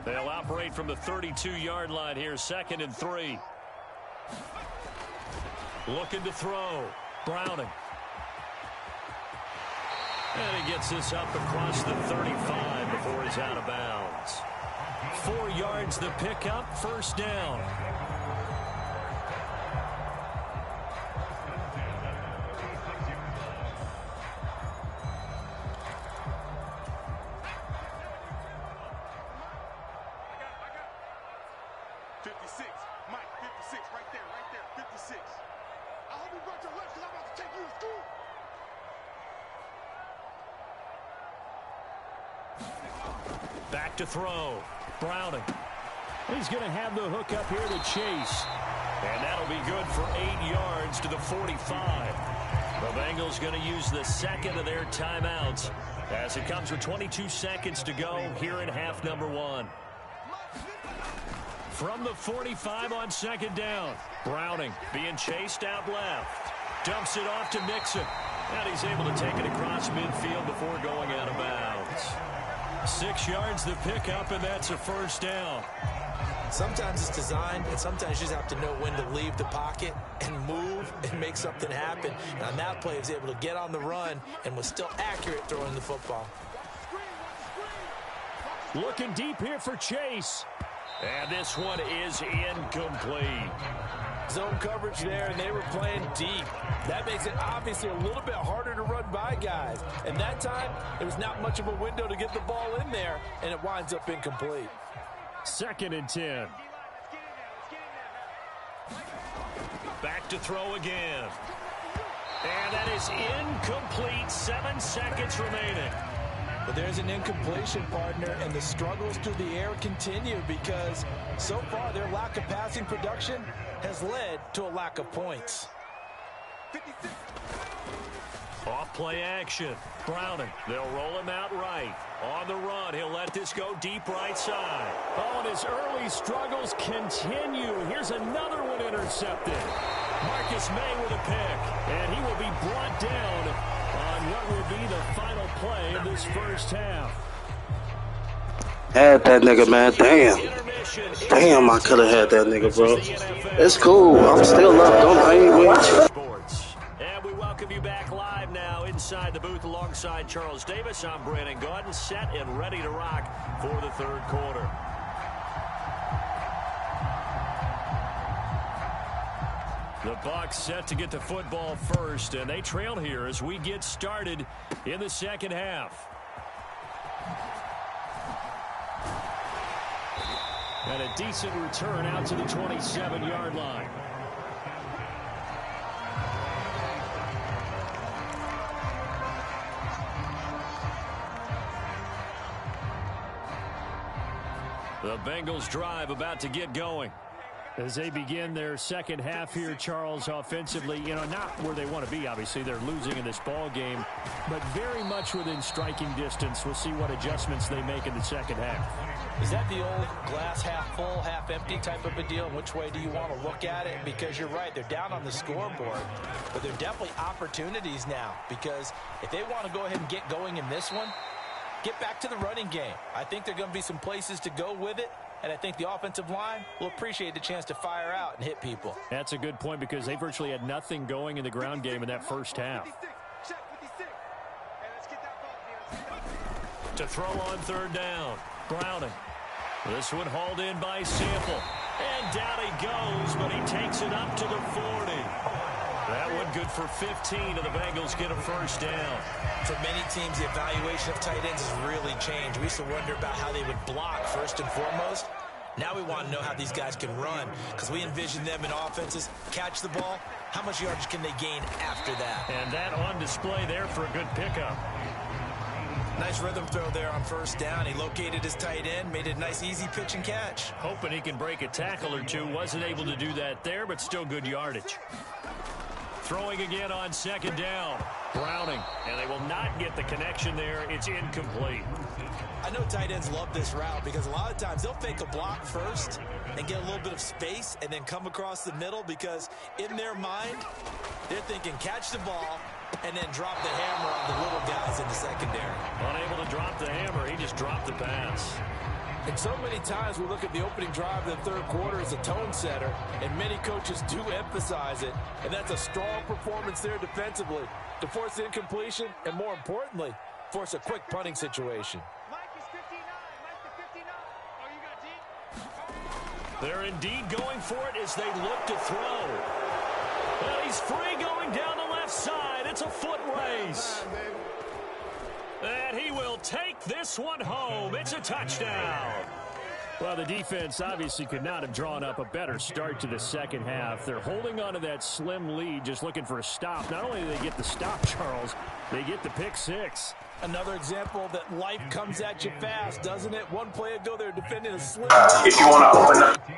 They'll operate from the 32-yard line here, 2nd and 3. Looking to throw. Browning. And he gets this up across the 35 before he's out of bounds. 4 yards the pickup, first down. Back to throw. Browning. He's going to have the hook up here to Chase. And that'll be good for 8 yards to the 45. The Bengals going to use the second of their timeouts as it comes with 22 seconds to go here in half number 1. From the 45 on second down. Browning being chased out left. Dumps it off to Mixon. And he's able to take it across midfield before going out of bounds. 6 yards the pickup, and that's a first down. Sometimes it's designed, and sometimes you just have to know when to leave the pocket and move and make something happen. And on that play, he was able to get on the run and was still accurate throwing the football. Looking deep here for Chase. And this one is incomplete. Zone coverage there, and they were playing deep. That makes it obviously a little bit harder to run by guys. And that time, there was not much of a window to get the ball in there, and it winds up incomplete. 2nd and 10. Back to throw again. And that is incomplete. 7 seconds remaining. But there's an incompletion, partner, and the struggles through the air continue because so far their lack of passing production has led to a lack of points. Off play action. Browning. They'll roll him out right. On the run, he'll let this go deep right side. Oh, and his early struggles continue. Here's another one intercepted. Marcus May with a pick. And he will be brought down on what will be the final play of this first half. Had that nigga, man. Damn, I could have had that nigga, bro. It's cool. I'm still up. I ain't watching. And we welcome you back live now inside the booth alongside Charles Davis. I'm Brandon Gaudin, set and ready to rock for the third quarter. The Bucs set to get the football first, and they trail here as we get started in the second half. And a decent return out to the 27-yard line. The Bengals drive about to get going. As they begin their second half here, Charles, offensively, not where they want to be, obviously. They're losing in this ball game, but very much within striking distance. We'll see what adjustments they make in the second half. Is that the old glass half full, half empty type of a deal? Which way do you want to look at it? Because you're right, they're down on the scoreboard, but they're definitely opportunities now, because if they want to go ahead and get going in this one, get back to the running game. I think there are going to be some places to go with it. And I think the offensive line will appreciate the chance to fire out and hit people. That's a good point because they virtually had nothing going in the ground game in that first half. To throw on third down, Browning. This one hauled in by Sample. And down he goes, but he takes it up to the 40. That one good for 15, and the Bengals get a first down. For many teams, the evaluation of tight ends has really changed. We used to wonder about how they would block first and foremost. Now we want to know how these guys can run, because we envision them in offenses catch the ball. How much yardage can they gain after that? And that on display there for a good pickup. Nice rhythm throw there on first down. He located his tight end, made it a nice easy pitch and catch. Hoping he can break a tackle or two. Wasn't able to do that there, but still good yardage. Throwing again on second down. Browning, and they will not get the connection there. It's incomplete. I know tight ends love this route because a lot of times they'll fake a block first and get a little bit of space and then come across the middle, because in their mind, they're thinking catch the ball and then drop the hammer on the little guys in the secondary. Unable to drop the hammer, he just dropped the pass. And so many times we look at the opening drive of the third quarter as a tone setter, and many coaches do emphasize it, and that's a strong performance there defensively to force incompletion and, more importantly, force a quick punting situation. They're indeed going for it as they look to throw. And he's free going down the left side. It's a foot race. And he will take this one home. It's a touchdown. Well, the defense obviously could not have drawn up a better start to the second half. They're holding on to that slim lead, just looking for a stop. Not only do they get the stop, Charles, they get the pick six. Another example that life comes at you fast, doesn't it? One play ago, they're defending a slim. If you want to open up.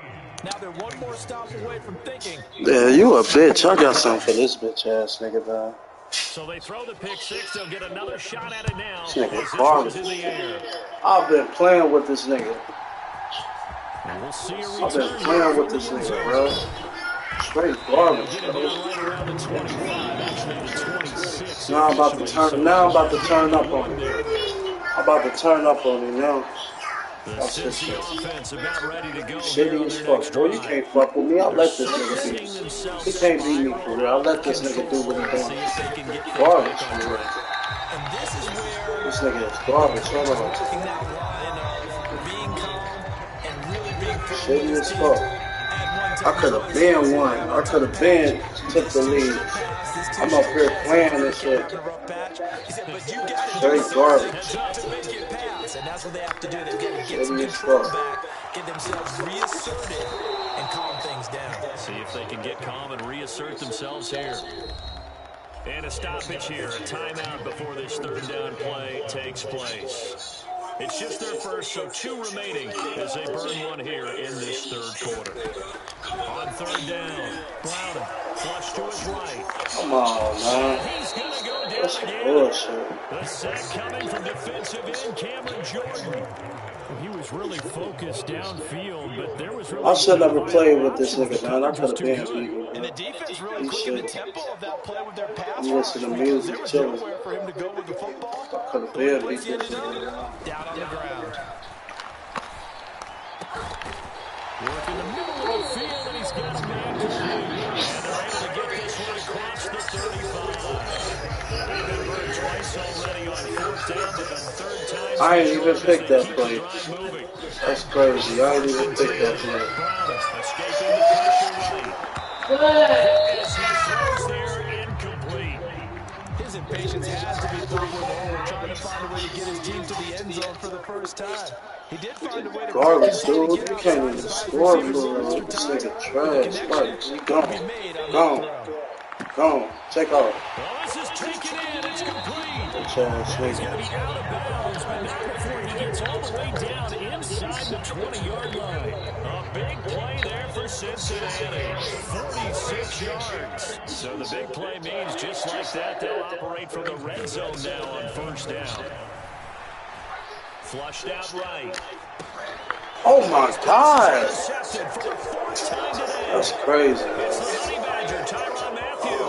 Now they're one more stop away from thinking. Yeah, you a bitch. I got something for this bitch ass nigga, man. So they throw the pick six. They'll get another shot at it now. This nigga garbage. In the air. I've been playing with this nigga. And we'll see a return. I've been playing with this nigga, bro. Straight garbage, bro. Now I'm about to turn up on him. I'm about to turn up on him now. Watch this shit. Shitty as fuck, bro. You can't fuck with me. I'll let this nigga beat me. He can't beat me for real. I'll let this nigga do what he doing. Garbage, man. This nigga is garbage. Hold on. Shitty as fuck. I could have been one. I could have been took the lead. I'm up here playing this shit. Very garbage. And that's what they have to do. They've got to get some control back, get themselves reasserted, and calm things down. See if they can get calm and reassert themselves here. And a stoppage here, a timeout before this third down play takes place. It's just their first, so 2 remaining as they burn one here in this third quarter. On third down, Browning flush to his right. Come on, man. He's going to go down That's again. bullshit. The sack coming from defensive end Cameron Jordan. He was really focused downfield, but there was really I should never play with this options. nigga, man. I could have been And beat the defense really quickened the tempo of that play with their pass I'm rush listening to because music, there was chilling. nowhere for him to go with the football. I could have The only been place beat he this ended nigga. up, down on the ground. Work in the middle of the field, and he's got a man complete. And they're able to get this one across the 35. They've been burned twice already on fourth down, but the third time I ain't even picked that keep play. the drive moving. That's crazy. I ain't even picked that play. Browning escaping the pressure right. As he throws there, incomplete. His impatience has to be through with over, trying to find a way to get his team to the end zone for the first time. He did find a way to Garbage, continue to dude. get You can't even outside score the for receivers real. extra This time. nigga But the trash. connection Like, he could gone. be made on that Gone. throw. Gone. Take off. Well, this is taken in. It's complete. Bitch ass And he's going to be nigga. out of bounds, but not before he gets all the way down inside the 20-yard line. A big play there for Cincinnati. 46 yards. So the big play means just like that, they'll operate from the red zone now on first down. Flushed out right. Oh my God. Intercepted for the fourth time today. That's crazy, It's the man. Honey Badger, Tyrann Mathieu.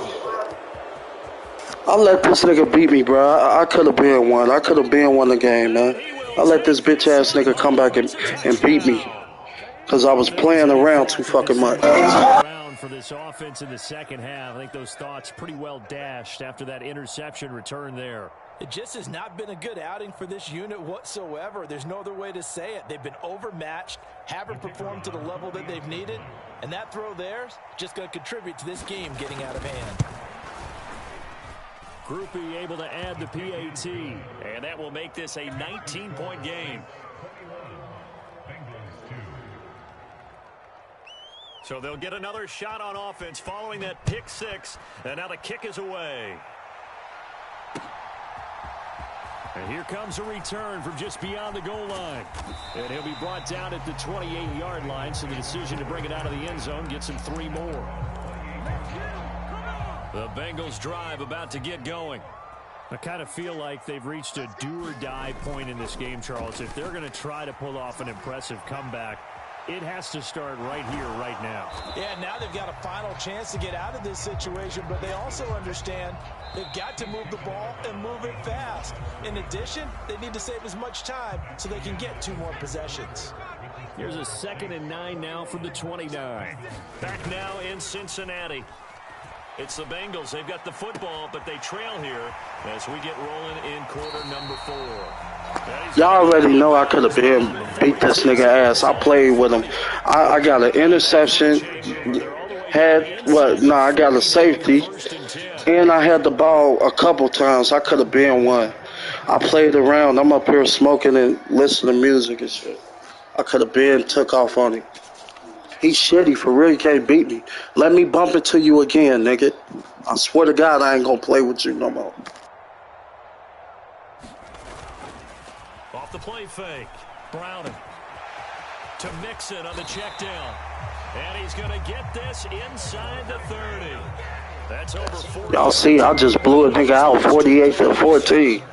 I let this nigga beat me, bro. I could have been one. I could have been won the game, man. I let this bitch ass nigga come back and beat me. Because I was playing around too fucking much. Around for this offense in the second half. I think those thoughts pretty well dashed after that interception return there. It just has not been a good outing for this unit whatsoever. There's no other way to say it. They've been overmatched, haven't performed to the level that they've needed, and that throw there is just going to contribute to this game getting out of hand. Groupie able to add the PAT. And that will make this a 19-point game. So they'll get another shot on offense following that pick six. And now the kick is away. And here comes a return from just beyond the goal line. And he'll be brought down at the 28-yard line, so the decision to bring it out of the end zone gets him 3 more. The Bengals drive about to get going. I kind of feel like they've reached a do-or-die point in this game, Charles. If they're going to try to pull off an impressive comeback, it has to start right here, right now. Yeah, now they've got a final chance to get out of this situation, but they also understand they've got to move the ball and move it fast. In addition, they need to save as much time so they can get 2 more possessions. Here's a 2nd and 9 now from the 29. Back now in Cincinnati. It's the Bengals. They've got the football, but they trail here as we get rolling in quarter number 4. Y'all already know I could have been beat this nigga ass. I played with him. I got an interception. I got a safety. And I had the ball a couple times. I could have been one. I played around. I'm up here smoking and listening to music and shit. I could have been took off on him. He's shitty for real. He can't beat me. Let me bump into you again, nigga. I swear to God I ain't gonna play with you no more. Off the play fake. Browning to Mixon on the check down. And he's going to get this inside the 30. That's over 40. Y'all see, I just blew a nigga out 48-14.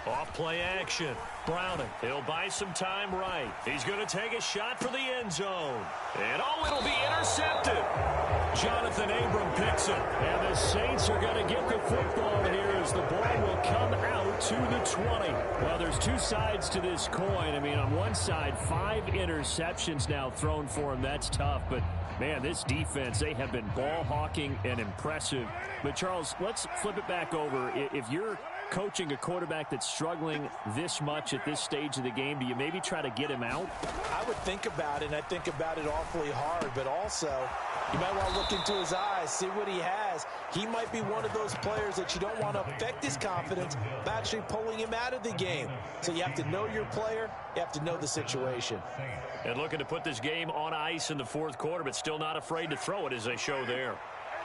Off play action. Browning. He'll buy some time right. He's going to take a shot for the end zone. And it'll be intercepted. Jonathan Abram picks it. And the Saints are going to get the football here as the ball will come out to the 20. Well, there's 2 sides to this coin. I mean, on one side, 5 interceptions now thrown for him. That's tough, but man, this defense, they have been ball hawking and impressive. But Charles, let's flip it back over. If you're coaching a quarterback that's struggling this much at this stage of the game, do you maybe try to get him out? I would think about it, and I think about it awfully hard, but also you might want to look into his eyes, see what he has. He might be one of those players that you don't want to affect his confidence by actually pulling him out of the game. So you have to know your player, you have to know the situation. And looking to put this game on ice in the 4th quarter, but still not afraid to throw it as they show there.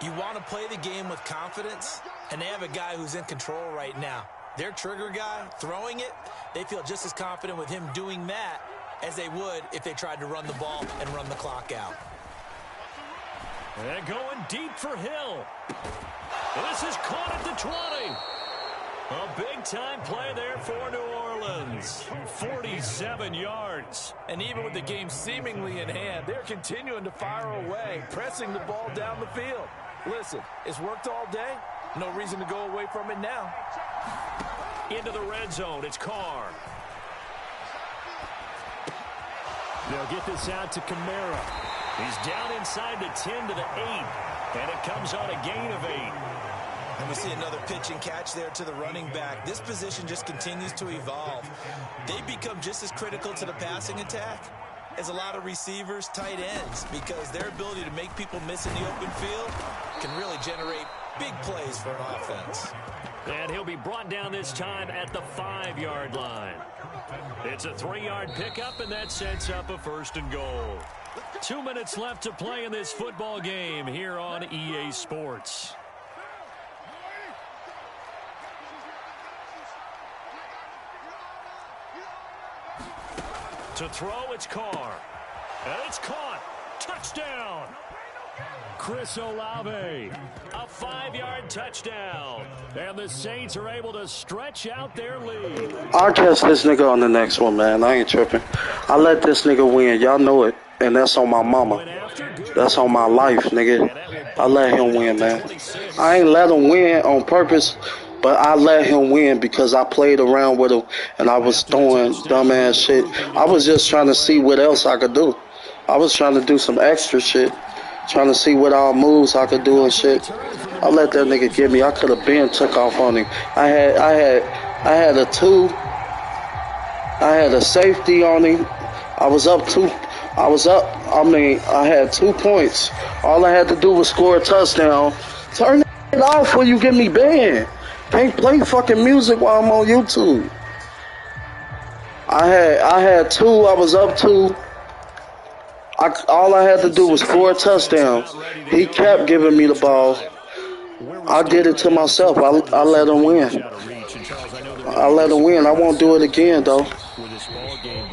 You want to play the game with confidence, and they have a guy who's in control right now. Their trigger guy, throwing it, they feel just as confident with him doing that as they would if they tried to run the ball and run the clock out. And going deep for Hill. This is caught at the 20. A big-time play there for New Orleans. 47 yards. And even with the game seemingly in hand, they're continuing to fire away, pressing the ball down the field. Listen, it's worked all day. No reason to go away from it now. Into the red zone, it's Carr. They'll get this out to Kamara. He's down inside the 10 to the 8. And it comes on a gain of 8. And we see another pitch and catch there to the running back. This position just continues to evolve. They become just as critical to the passing attack as a lot of receivers, tight ends, because their ability to make people miss in the open field can really generate big plays for an offense. And he'll be brought down this time at the 5-yard line. It's a 3-yard pickup, and that sets up a 1st and goal. 2 minutes left to play in this football game here on EA Sports. To throw, it's Carr. And it's caught. Touchdown. Chris Olave. A 5-yard touchdown. And the Saints are able to stretch out their lead. I'll catch this nigga on the next one, man. I ain't tripping. I let this nigga win. Y'all know it. And that's on my mama. That's on my life, nigga. I let him win, man. I ain't let him win on purpose, but I let him win because I played around with him and I was throwing dumbass shit. I was just trying to see what else I could do. I was trying to do some extra shit. Trying to see what all moves I could do and shit. I let that nigga get me. I could have been took off on him. I had a 2. I had a safety on him. I had 2 points. All I had to do was score a touchdown. Turn it off when you get me banned. Can't play fucking music while I'm on YouTube. I had 2. I was up 2. All I had to do was score a touchdown. He kept giving me the ball. I did it to myself. I let him win. I let him win. I won't do it again, though.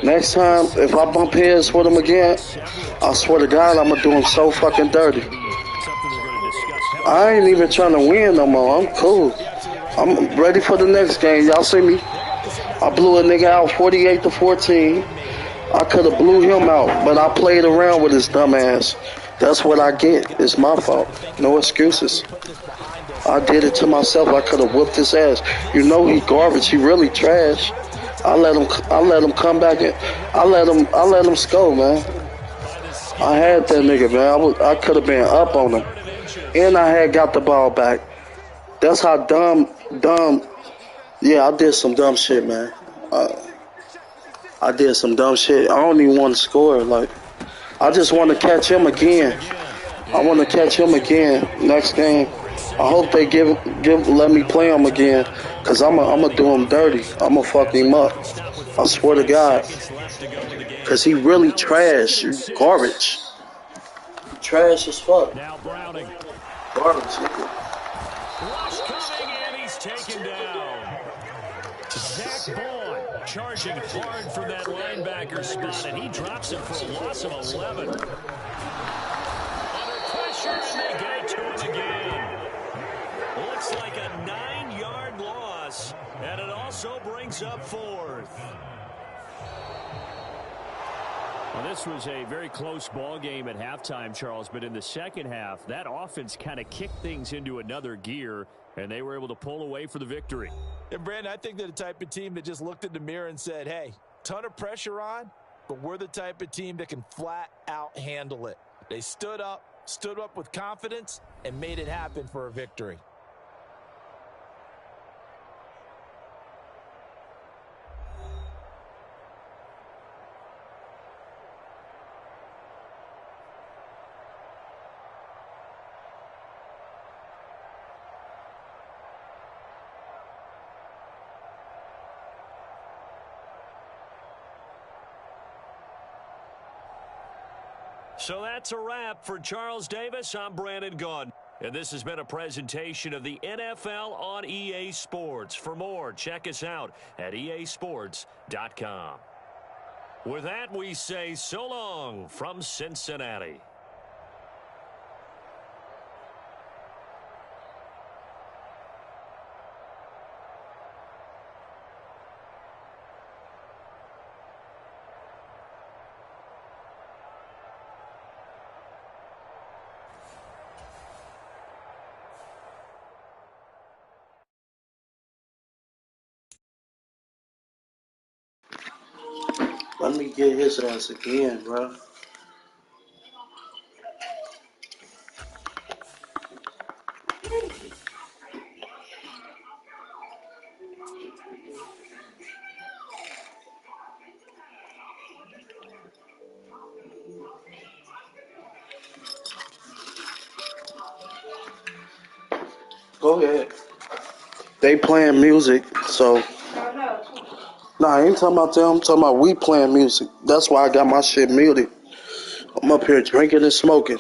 Next time, if I bump heads with him again, I swear to God, I'm going to do him so fucking dirty. I ain't even trying to win no more. I'm cool. I'm ready for the next game. Y'all see me? I blew a nigga out 48-14. I could have blew him out, but I played around with his dumb ass. That's what I get. It's my fault. No excuses. I did it to myself. I could have whooped his ass. You know he garbage. He really trash. I let him come back and I let him score, man. I had that nigga, man. I could have been up on him. And I had got the ball back. That's how dumb. Yeah, I did some dumb shit, man. I did some dumb shit. I don't even want to score. Like, I just want to catch him again. I want to catch him again next game. I hope they let me play him again, cause I'm gonna do him dirty. I'm gonna fuck him up. I swear to God, cause he really trash, garbage. Trash as fuck. Now Browning. Garbage. Rush coming and he's taken down. Zach Bourne charging hard from that linebacker spot, and he drops it for a loss of 11. Under pressure, and they get it to him again. Looks like a 9-yard loss, and it also brings up 4th. Well, this was a very close ball game at halftime, Charles, but in the second half, that offense kind of kicked things into another gear, and they were able to pull away for the victory. And, Brandon, I think they're the type of team that just looked in the mirror and said, hey, ton of pressure on, but we're the type of team that can flat out handle it. They stood up with confidence, and made it happen for a victory. So that's a wrap for Charles Davis. I'm Brandon Gaudin. And this has been a presentation of the NFL on EA Sports. For more, check us out at easports.com. With that, we say so long from Cincinnati. Let me get his ass again, bro. Go ahead. They playing music, so. Nah, I ain't talking about them. I'm talking about we playing music. That's why I got my shit muted. I'm up here drinking and smoking.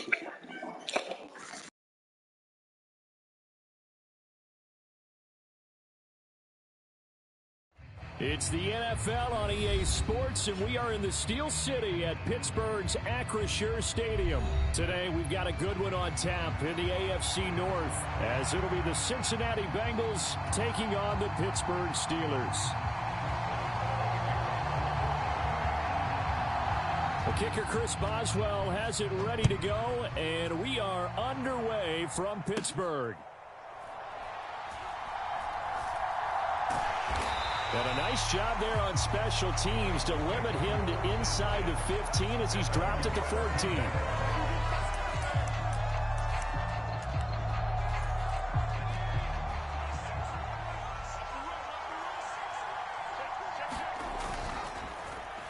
It's the NFL on EA Sports, and we are in the Steel City at Pittsburgh's Acrisure Stadium. Today, we've got a good one on tap in the AFC North, as it'll be the Cincinnati Bengals taking on the Pittsburgh Steelers. The kicker, Chris Boswell, has it ready to go, and we are underway from Pittsburgh. And a nice job there on special teams to limit him to inside the 15 as he's dropped at the 14.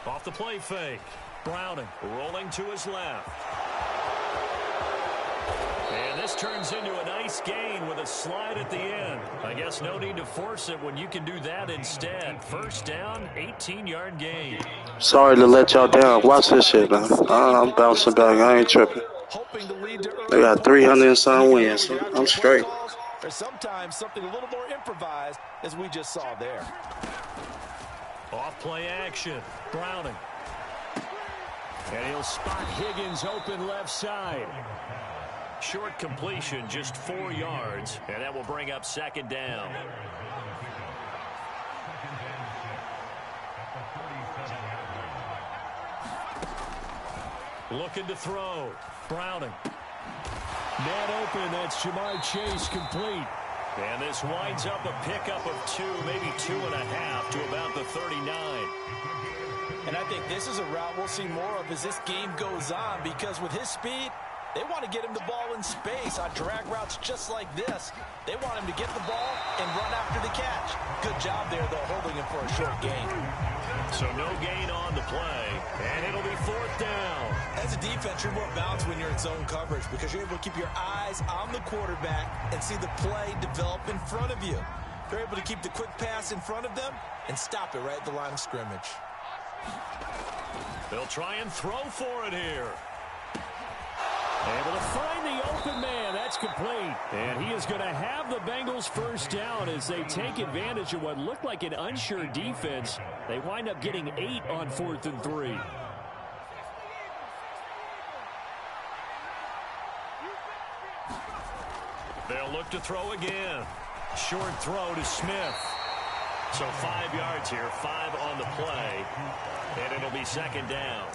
Off the play fake. Browning rolling to his left. And this turns into a nice gain with a slide at the end. I guess no need to force it when you can do that instead. First down, 18-yard gain. Sorry to let y'all down. Watch this shit, man. I'm bouncing back. I ain't tripping. They got 300 and some wins. So I'm straight. Or sometimes something a little more improvised, as we just saw there. Off play action. Browning. And he'll spot Higgins open left side. Short completion, just 4 yards, and that will bring up second down. Looking to throw. Browning. Man open, that's Jamar Chase complete. And this winds up a pickup of 2, maybe 2.5 to about the 39. And I think this is a route we'll see more of as this game goes on, because with his speed, they want to get him the ball in space on drag routes just like this. They want him to get the ball and run after the catch. Good job there, though, holding him for a short gain. So no gain on the play, and it'll be fourth down. As a defense, you're more balanced when you're in zone coverage because you're able to keep your eyes on the quarterback and see the play develop in front of you. You're able to keep the quick pass in front of them and stop it right at the line of scrimmage. They'll try and throw for it here. Able to find the open man. That's complete. And he is going to have the Bengals first down as they take advantage of what looked like an unsure defense. They wind up getting 8 on 4th and 3. They'll look to throw again. Short throw to Smith. So 5 yards here, 5 on the play. And it'll be second down.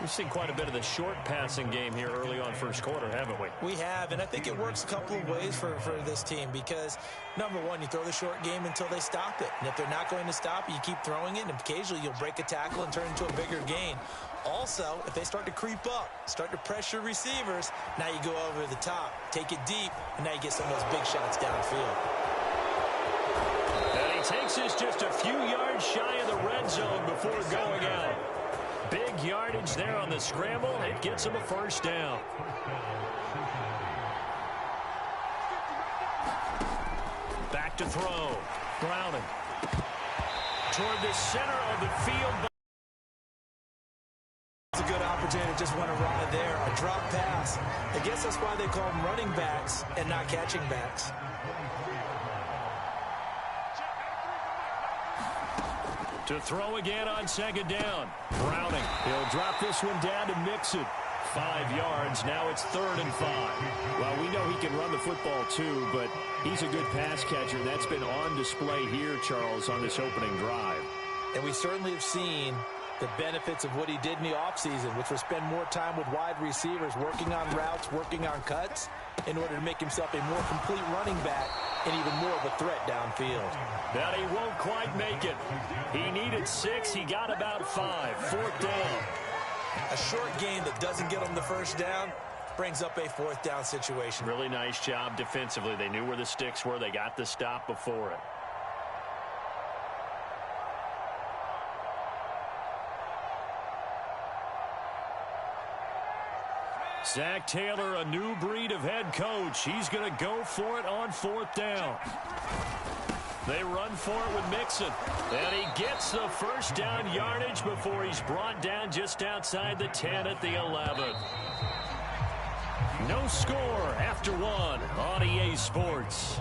We've seen quite a bit of the short passing game here early on first quarter, haven't we? We have, and I think it works a couple of ways for this team because, number one, you throw the short game until they stop it. And if they're not going to stop it, you keep throwing it, and occasionally you'll break a tackle and turn it into a bigger gain. Also, if they start to creep up, start to pressure receivers, now you go over the top, take it deep, and now you get some of those big shots downfield. And he takes this just a few yards shy of the red zone before going out. Big yardage there on the scramble. It gets him a first down. Back to throw. Browning. Toward the center of the field. It's a good opportunity to just went awry there. A drop pass. I guess that's why they call them running backs and not catching backs. To throw again on second down. Browning. He'll drop this one down to Mixon. 5 yards. Now it's 3rd and 5. Well, we know he can run the football too, but he's a good pass catcher. That's been on display here, Charles, on this opening drive. And we certainly have seen the benefits of what he did in the offseason, which was spend more time with wide receivers, working on routes, working on cuts, in order to make himself a more complete running back and even more of a threat downfield. But he won't quite make it. He needed 6. He got about 5. 4th down. A short game that doesn't get him the first down brings up a 4th down situation. Really nice job defensively. They knew where the sticks were. They got the stop before it. Zach Taylor, a new breed of head coach. He's going to go for it on 4th down. They run for it with Mixon. And he gets the first down yardage before he's brought down just outside the 10 at the 11. No score after 1 on EA Sports.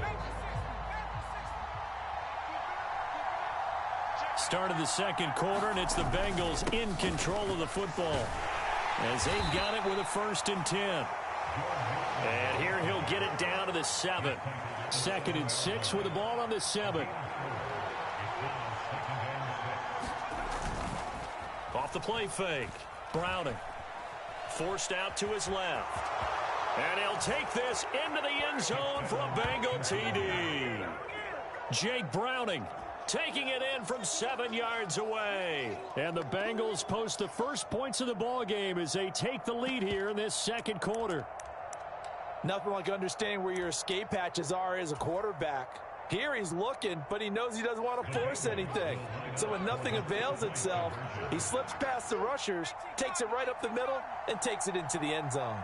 Start of the second quarter, and it's the Bengals in control of the football, as they've got it with a 1st and 10. And here he'll get it down to the 7. 2nd and 6 with the ball on the 7. Off the play fake. Browning. Forced out to his left. And he'll take this into the end zone for a Bengal TD. Jake Browning taking it in from 7 yards away. And the Bengals post the first points of the ball game as they take the lead here in this second quarter. Nothing like understanding where your escape hatches are as a quarterback. Here he's looking, but he knows he doesn't want to force anything. So when nothing avails itself, he slips past the rushers, takes it right up the middle, and takes it into the end zone.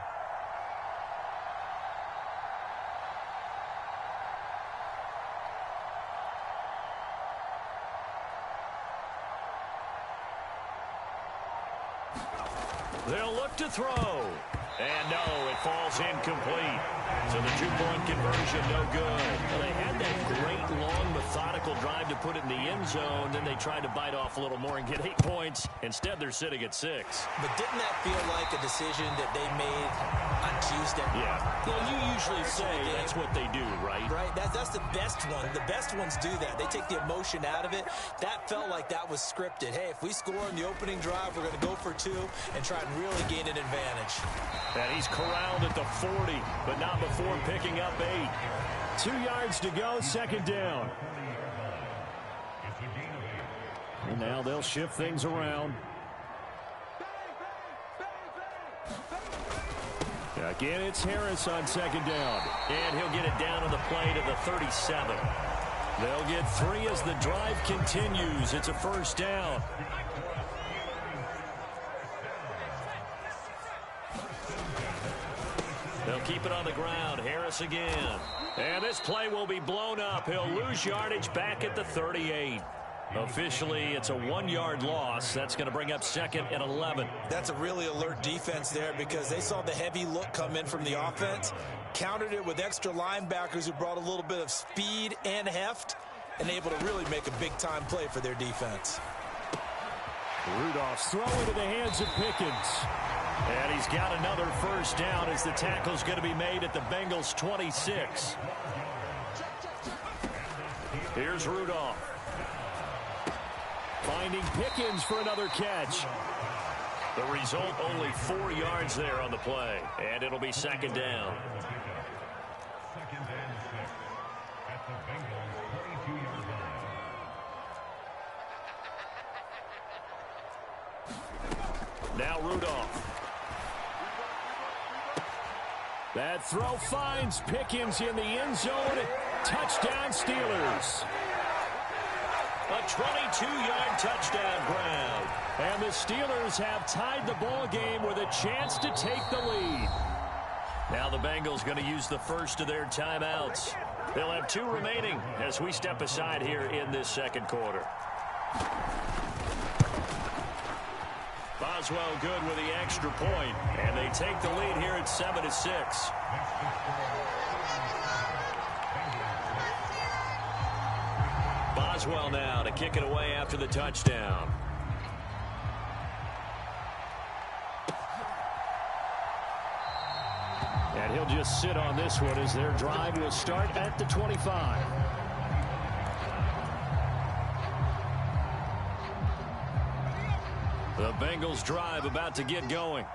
They'll look to throw. And no, it falls incomplete. So the 2-point conversion, no good. Well, they had that great, long, methodical drive to put it in the end zone. Then they tried to bite off a little more and get 8 points. Instead, they're sitting at 6. But didn't that feel like a decision that they made on Tuesday? Yeah. Well, you usually say that's what they do, right? Right. That's the best one. The best ones do that. They take the emotion out of it. That felt like that was scripted. Hey, if we score in the opening drive, we're going to go for 2 and try and really gain an advantage. And he's corralled at the 40, but not before picking up 8. 2 yards to go, 2nd down. And now they'll shift things around. Again, it's Harris on 2nd down. And he'll get it down to the play to the 37. They'll get 3 as the drive continues. It's a 1st down. They'll keep it on the ground. Harris again. And this play will be blown up. He'll lose yardage back at the 38. Officially, it's a 1-yard loss. That's going to bring up 2nd and 11. That's a really alert defense there because they saw the heavy look come in from the offense, countered it with extra linebackers who brought a little bit of speed and heft, and able to really make a big-time play for their defense. Rudolph's throw into the hands of Pickens. And he's got another 1st down as the tackle's going to be made at the Bengals' 26. Here's Rudolph. Finding Pickens for another catch. The result, only 4 yards there on the play. And it'll be 2nd down. Now Rudolph. That throw finds Pickens in the end zone. Touchdown Steelers. A 22-yard touchdown ground. And the Steelers have tied the ball game with a chance to take the lead. Now the Bengals going to use the first of their timeouts. They'll have 2 remaining as we step aside here in this second quarter. Boswell good with the extra point, and they take the lead here at 7-6. Boswell now to kick it away after the touchdown. And he'll just sit on this one as their drive will start at the 25. The Bengals drive about to get going.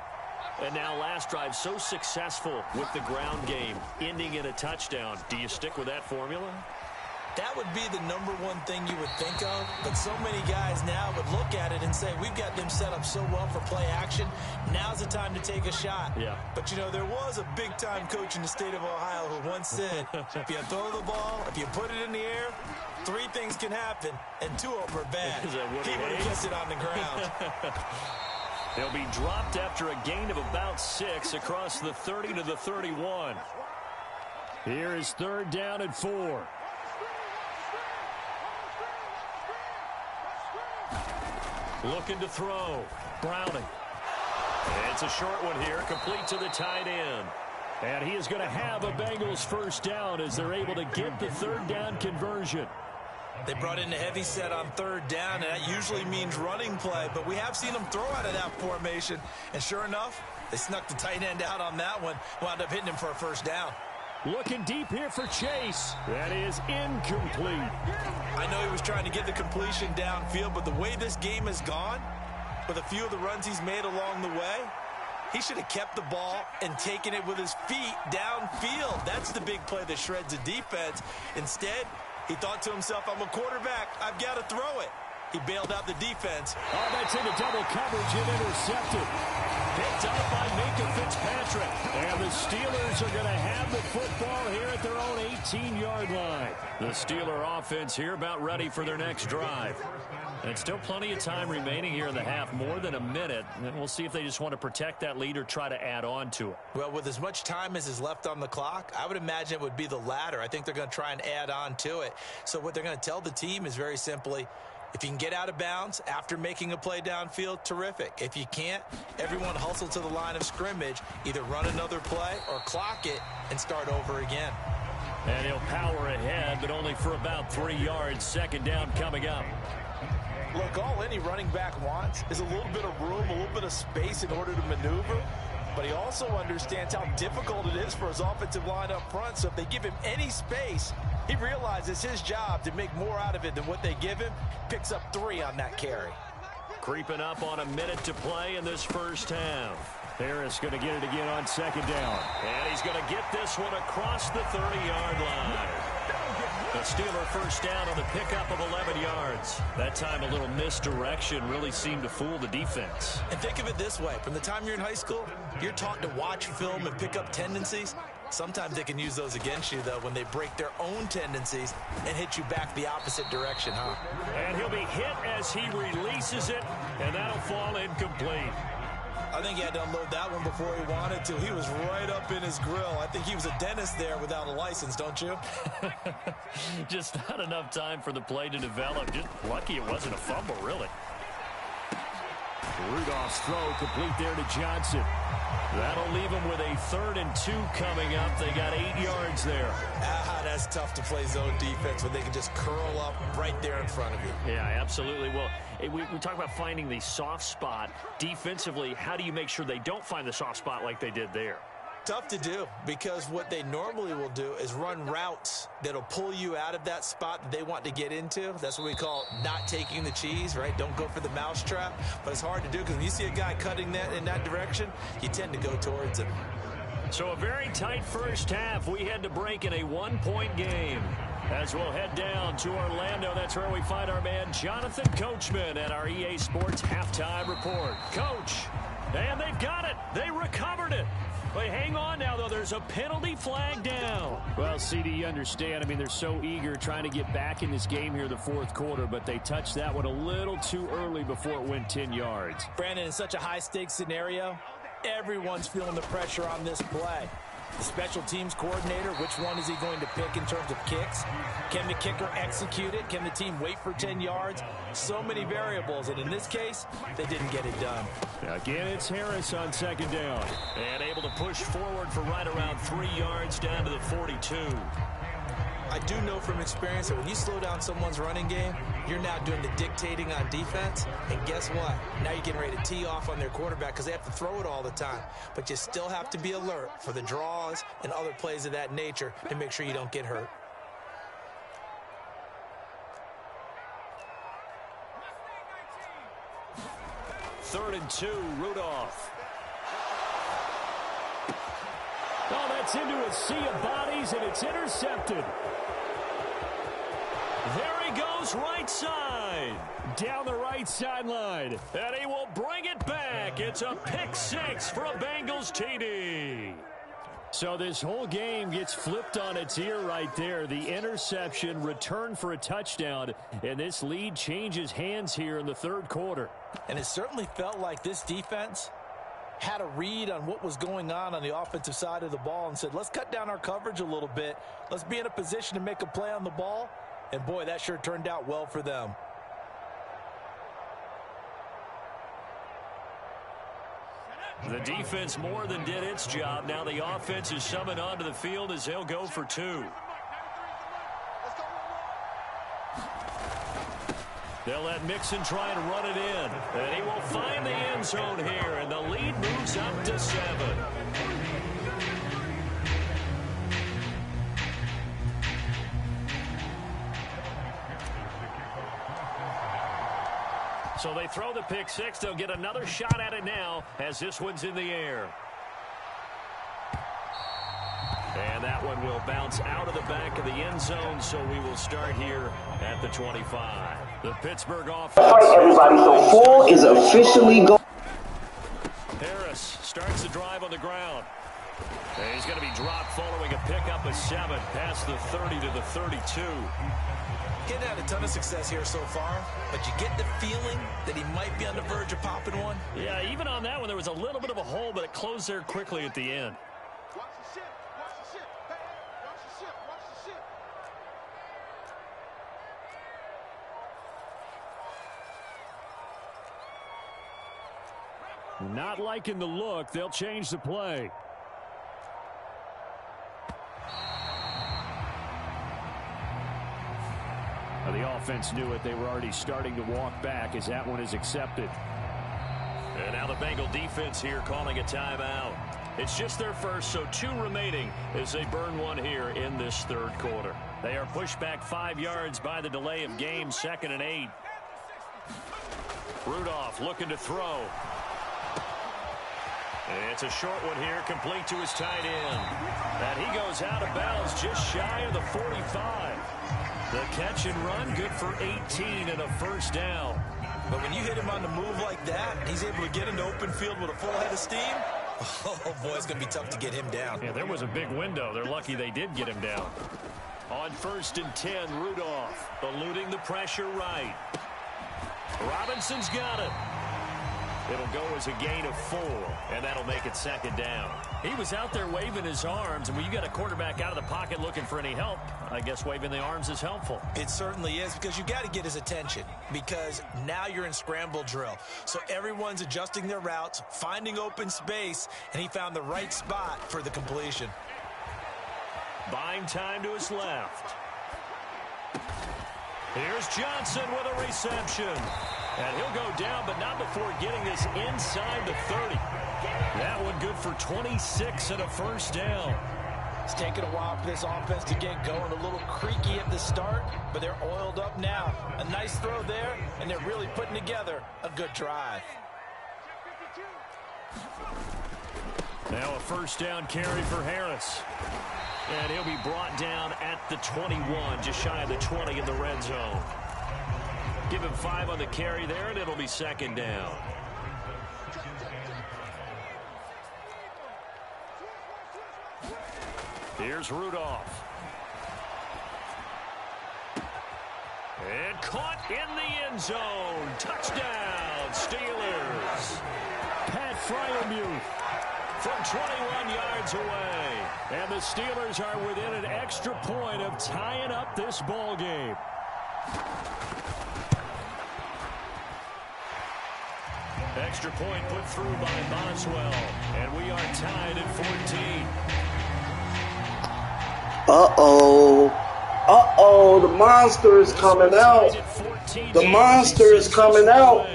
And now last drive so successful with the ground game, ending in a touchdown. Do you stick with that formula? That would be the number one thing you would think of, but so many guys now would look at it and say, we've got them set up so well for play action. Now's the time to take a shot. Yeah. But, you know, there was a big-time coach in the state of Ohio who once said, if you throw the ball, if you put it in the air, 3 things can happen, and 2 of them are bad. He would have kept it on the ground. They'll be dropped after a gain of about 6 across the 30 to the 31. Here is 3rd down and 4. Looking to throw. Browning. It's a short one here, complete to the tight end. And he is going to have a Bengals 1st down as they're able to get the 3rd down conversion. They brought in the heavy set on 3rd down, and that usually means running play, but we have seen them throw out of that formation. And sure enough, they snuck the tight end out on that one, wound up hitting him for a 1st down. Looking deep here for Chase. That is incomplete. I know he was trying to get the completion downfield, but the way this game has gone, with a few of the runs he's made along the way, he should have kept the ball and taken it with his feet downfield. That's the big play that shreds the defense. Instead, he thought to himself, I'm a quarterback. I've got to throw it. He bailed out the defense. Oh, that's into double coverage and intercepted. Picked up by Minka Fitzpatrick. And the Steelers are going to have the football here at their own 18-yard line. The Steeler offense here about ready for their next drive. And still plenty of time remaining here in the half, more than a minute. And we'll see if they just want to protect that lead or try to add on to it. Well, with as much time as is left on the clock, I would imagine it would be the latter. I think they're going to try and add on to it. So what they're going to tell the team is very simply, if you can get out of bounds after making a play downfield, terrific. If you can't, everyone hustle to the line of scrimmage, either run another play or clock it and start over again. And he'll power ahead, but only for about 3 yards. 2nd down coming up. Look, all any running back wants is a little bit of room, a little bit of space in order to maneuver. But he also understands how difficult it is for his offensive line up front. So if they give him any space, he realizes his job to make more out of it than what they give him. Picks up 3 on that carry. Creeping up on a minute to play in this 1st half. Harris going to get it again on 2nd down. And he's going to get this one across the 30-yard line. The Steeler 1st down on the pickup of 11 yards. That time a little misdirection really seemed to fool the defense. And think of it this way. From the time you're in high school, you're taught to watch film and pick up tendencies. Sometimes they can use those against you, though, when they break their own tendencies and hit you back the opposite direction, huh? And he'll be hit as he releases it, and that'll fall incomplete. I think he had to unload that one before he wanted to. He was right up in his grill. I think he was a dentist there without a license, don't you? Just not enough time for the play to develop. Just lucky it wasn't a fumble, really. Rudolph's throw complete there to Johnson. That'll leave them with a 3rd and 2 coming up. They got 8 yards there. That's tough to play zone defense when they can just curl up right there in front of you. Yeah, absolutely. Well, we talk about finding the soft spot. Defensively, how do you make sure they don't find the soft spot like they did there? Tough to do, because what they normally will do is run routes that'll pull you out of that spot that they want to get into. That's what we call not taking the cheese, right? Don't go for the mousetrap. But it's hard to do because when you see a guy cutting that in that direction, you tend to go towards him. So a very tight 1st half. We head to break in a 1-point game. As we'll head down to Orlando, that's where we find our man Jonathan Coachman at our EA Sports Halftime Report. Coach, and they've got it. They recovered it. But hang on now, though. There's a penalty flag down. Well, CD, you understand. I mean, they're so eager trying to get back in this game here the 4th quarter, but they touched that one a little too early before it went 10 yards. Brandon, in such a high-stakes scenario, everyone's feeling the pressure on this play. The special teams coordinator, which one is he going to pick in terms of kicks? Can the kicker execute it? Can the team wait for 10 yards? So many variables, and in this case, they didn't get it done. Again, it's Harris on 2nd down. And able to push forward for right around 3 yards down to the 42. I do know from experience that when you slow down someone's running game, you're now doing the dictating on defense. And guess what? Now you're getting ready to tee off on their quarterback because they have to throw it all the time. But you still have to be alert for the draws and other plays of that nature to make sure you don't get hurt. Third and 2, Rudolph. Oh, that's into a sea of bodies, and it's intercepted. There he goes, right side. Down the right sideline. And he will bring it back. It's a pick 6 for a Bengals TD. So this whole game gets flipped on its ear right there. The interception, return for a touchdown, and this lead changes hands here in the third quarter. And it certainly felt like this defense had a read on what was going on the offensive side of the ball and said, let's cut down our coverage a little bit. Let's be in a position to make a play on the ball. And, boy, that sure turned out well for them. The defense more than did its job. Now the offense is summoned onto the field as they'll go for 2. They'll let Mixon try and run it in. And he will find the end zone here, and the lead moves up to 7. So they throw the pick 6. They'll get another shot at it now as this one's in the air. And that one will bounce out of the back of the end zone, so we will start here at the 25. The Pittsburgh offense. All right, everybody, so fall is officially go. Harris starts the drive on the ground. And he's going to be dropped following a pickup of 7 past the 30 to the 32. Getting had a ton of success here so far, but you get the feeling that he might be on the verge of popping one. Yeah, even on that one, there was a little bit of a hole, but it closed there quickly at the end. Watch the ship. Watch the ship. Hey, watch the ship. Watch the ship. Not liking the look. They'll change the play. The offense knew it. They were already starting to walk back as that one is accepted. And now the Bengal defense here calling a timeout. It's just their first, so 2 remaining as they burn one here in this third quarter. They are pushed back 5 yards by the delay of game, 2nd and 8. Rudolph looking to throw. It's a short one here, complete to his tight end. And he goes out of bounds just shy of the 45. The catch and run, good for 18 and a first down. But when you hit him on the move like that, he's able to get into open field with a full head of steam. Oh, boy, it's going to be tough to get him down. Yeah, there was a big window. They're lucky they did get him down. On 1st and 10, Rudolph eluding the pressure right. Robinson's got it. It'll go as a gain of 4, and that'll make it 2nd down. He was out there waving his arms, and when you got a quarterback out of the pocket looking for any help, I guess waving the arms is helpful. It certainly is, because you got to get his attention, because now you're in scramble drill. So everyone's adjusting their routes, finding open space, and he found the right spot for the completion. Buying time to his left. Here's Johnson with a reception. And he'll go down, but not before getting this inside the 30. That one good for 26 and a first down. It's taken a while for this offense to get going. A little creaky at the start, but they're oiled up now. A nice throw there, and they're really putting together a good drive. Now a first down carry for Harris. And he'll be brought down at the 21, just shy of the 20 in the red zone. Give him 5 on the carry there, and it'll be 2nd down. Here's Rudolph. And caught in the end zone. Touchdown, Steelers. Pat Fryermuth from 21 yards away. And the Steelers are within an extra point of tying up this ball game. Extra point put through by Boswell. And we are tied at 14. Uh-oh. Uh-oh, the monster is coming out. The monster is coming out.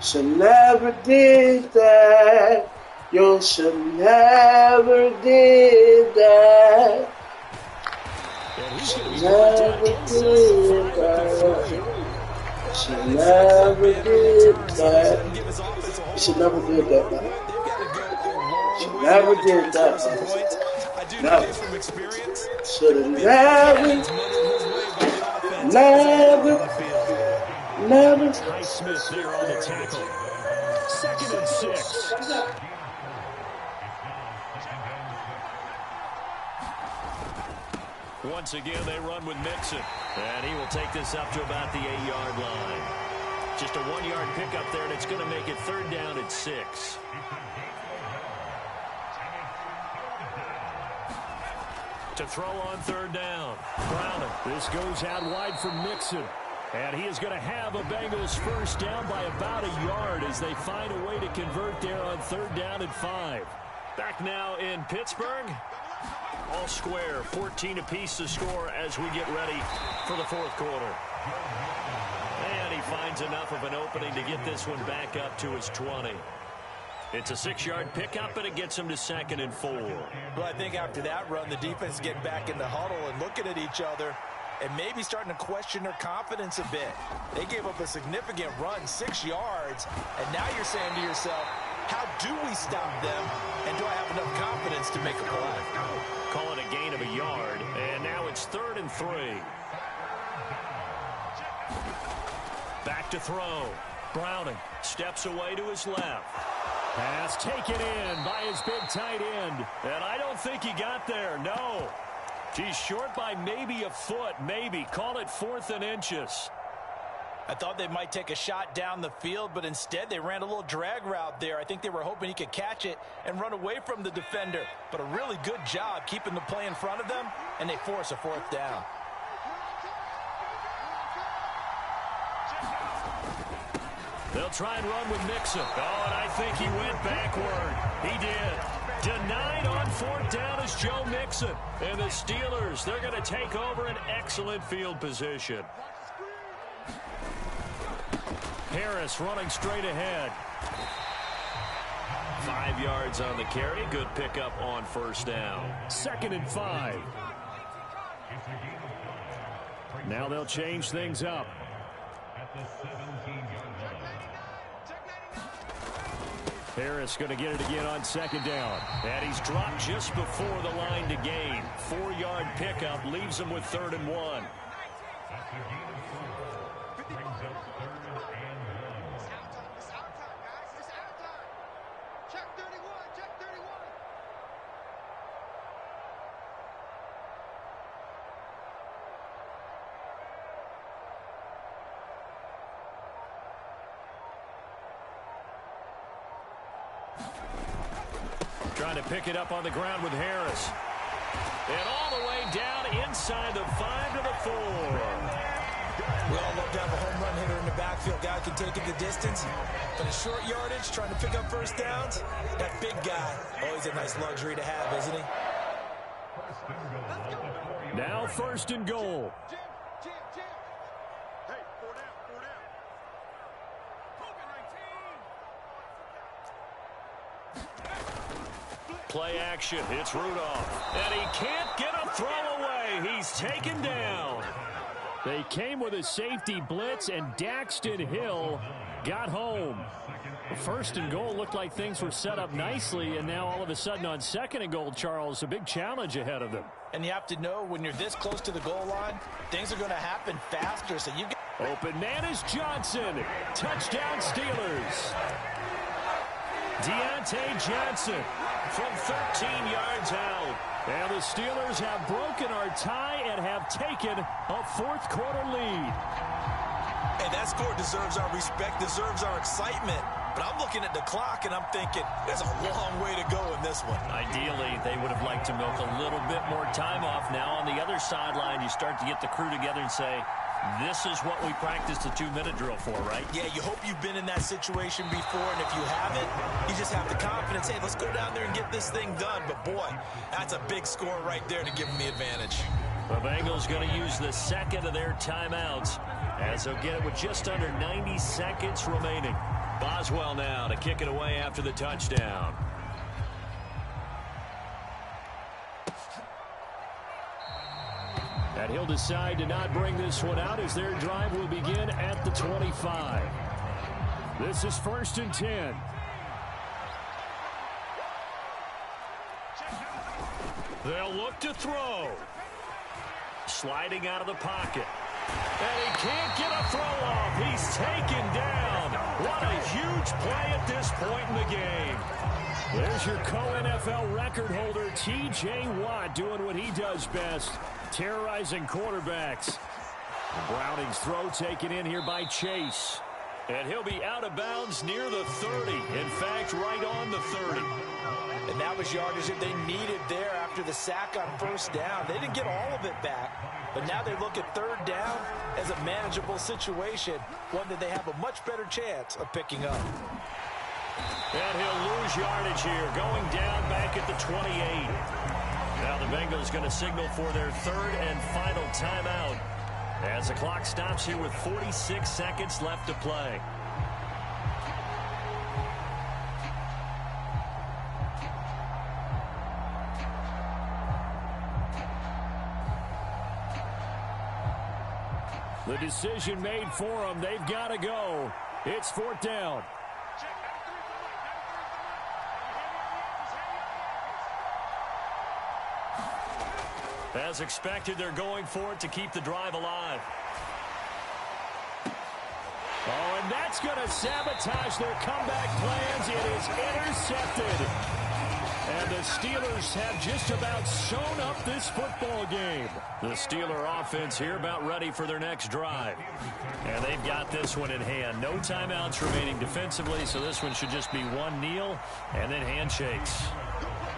Should never did that. You should never did that. Should never did that. Should never did that. You should never did that, man. Should never did that, man. Never. Should have never. Smith there on the tackle. 2nd and 6. Once again, they run with Mixon. And he will take this up to about the 8-yard line. Just a 1-yard pickup there, and it's going to make it 3rd down at 6. To throw on 3rd down. Browning. This goes out wide for Mixon. And he is going to have a Bengals 1st down by about a yard as they find a way to convert there on 3rd down and 5. Back now in Pittsburgh. All square, 14 apiece to score as we get ready for the 4th quarter. And he finds enough of an opening to get this one back up to his 20. It's a 6-yard pickup, and it gets him to 2nd and 4. Well, I think after that run, the defense is getting back in the huddle and looking at each other and maybe starting to question their confidence a bit. They gave up a significant run, 6 yards, and now you're saying to yourself, how do we stop them, and do I have enough confidence to make a play? Call it a gain of a yard, and now it's 3rd and 3. Back to throw. Browning steps away to his left. Pass taken in by his big tight end. And I don't think he got there, no. He's short by maybe a foot, maybe. Call it 4th and inches. I thought they might take a shot down the field, but instead they ran a little drag route there. I think they were hoping he could catch it and run away from the defender. But a really good job keeping the play in front of them, and they force a 4th down. They'll try and run with Mixon. Oh, and I think he went backward. He did. Denied on 4th down is Joe Mixon. And the Steelers, they're going to take over an excellent field position. Harris running straight ahead. 5 yards on the carry. Good pickup on 1st down. 2nd and 5. Now they'll change things up. Harris going to get it again on 2nd down. And he's dropped just before the line to gain. 4-yard pickup leaves him with 3rd and 1. Trying to pick it up on the ground with Harris. And all the way down inside the 5 to the 4. We all love to have a home run hitter in the backfield. Guy can take it the distance. But a short yardage, trying to pick up 1st downs, that big guy, always a nice luxury to have, isn't he? Now 1st and goal. Play action. It's Rudolph. And he can't get a throw away. He's taken down. They came with a safety blitz, and Daxton Hill got home. 1st and goal looked like things were set up nicely, and now all of a sudden on 2nd and goal, Charles, a big challenge ahead of them. And you have to know when you're this close to the goal line, things are going to happen faster. So you open man is Johnson. Touchdown Steelers. Deontay Johnson from 13 yards out. And the Steelers have broken our tie and have taken a 4th quarter lead. Hey, that score deserves our respect, deserves our excitement. But I'm looking at the clock and I'm thinking there's a long way to go in this one. Ideally, they would have liked to milk a little bit more time off. Now on the other sideline, you start to get the crew together and say, this is what we practiced the 2-minute drill for, right? Yeah, you hope you've been in that situation before, and if you haven't, you just have the confidence, hey, let's go down there and get this thing done. But, boy, that's a big score right there to give them the advantage. The Bengals going to use the second of their timeouts as they'll get it with just under 90 seconds remaining. Boswell now to kick it away after the touchdown. And he'll decide to not bring this one out as their drive will begin at the 25. This is 1st and 10. They'll look to throw. Sliding out of the pocket. And he can't get a throw off. He's taken down. What a huge play at this point in the game. There's your co-NFL record holder, T.J. Watt, doing what he does best, terrorizing quarterbacks. Browning's throw taken in here by Chase. And he'll be out of bounds near the 30. In fact, right on the 30. And that was yardage that they needed there after the sack on 1st down. They didn't get all of it back, but now they look at 3rd down as a manageable situation, one that they have a much better chance of picking up. And he'll lose yardage here, going down back at the 28. Now the Bengals going to signal for their 3rd and final timeout as the clock stops here with 46 seconds left to play. The decision made for them. They've got to go. It's 4th down. As expected, they're going for it to keep the drive alive. Oh, and that's going to sabotage their comeback plans. It is intercepted. And the Steelers have just about sewn up this football game. The Steeler offense here about ready for their next drive. And they've got this one in hand. No timeouts remaining defensively, so this one should just be one kneel and then handshakes.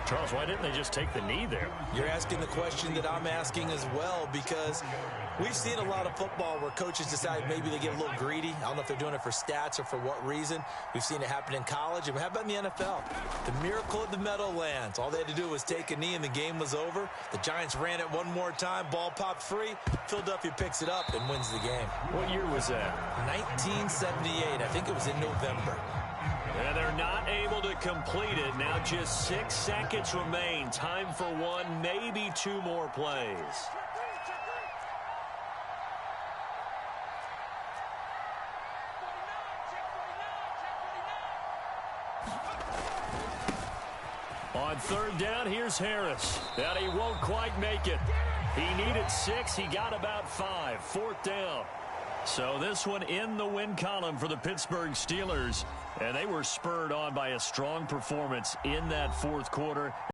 Charles, why didn't they just take the knee there? You're asking the question that I'm asking as well, because we've seen a lot of football where coaches decide maybe they get a little greedy. I don't know if they're doing it for stats or for what reason. We've seen it happen in college. And how about in the NFL? The miracle of the Meadowlands. All they had to do was take a knee and the game was over. The Giants ran it one more time. Ball popped free. Philadelphia picks it up and wins the game. What year was that? 1978. I think it was in November. And they're not able to complete it. Now just 6 seconds remain. Time for one, maybe 2 more plays. On 3rd down, here's Harris. And he won't quite make it. He needed 6. He got about 5. 4th down. So this one in the win column for the Pittsburgh Steelers. And they were spurred on by a strong performance in that 4th quarter.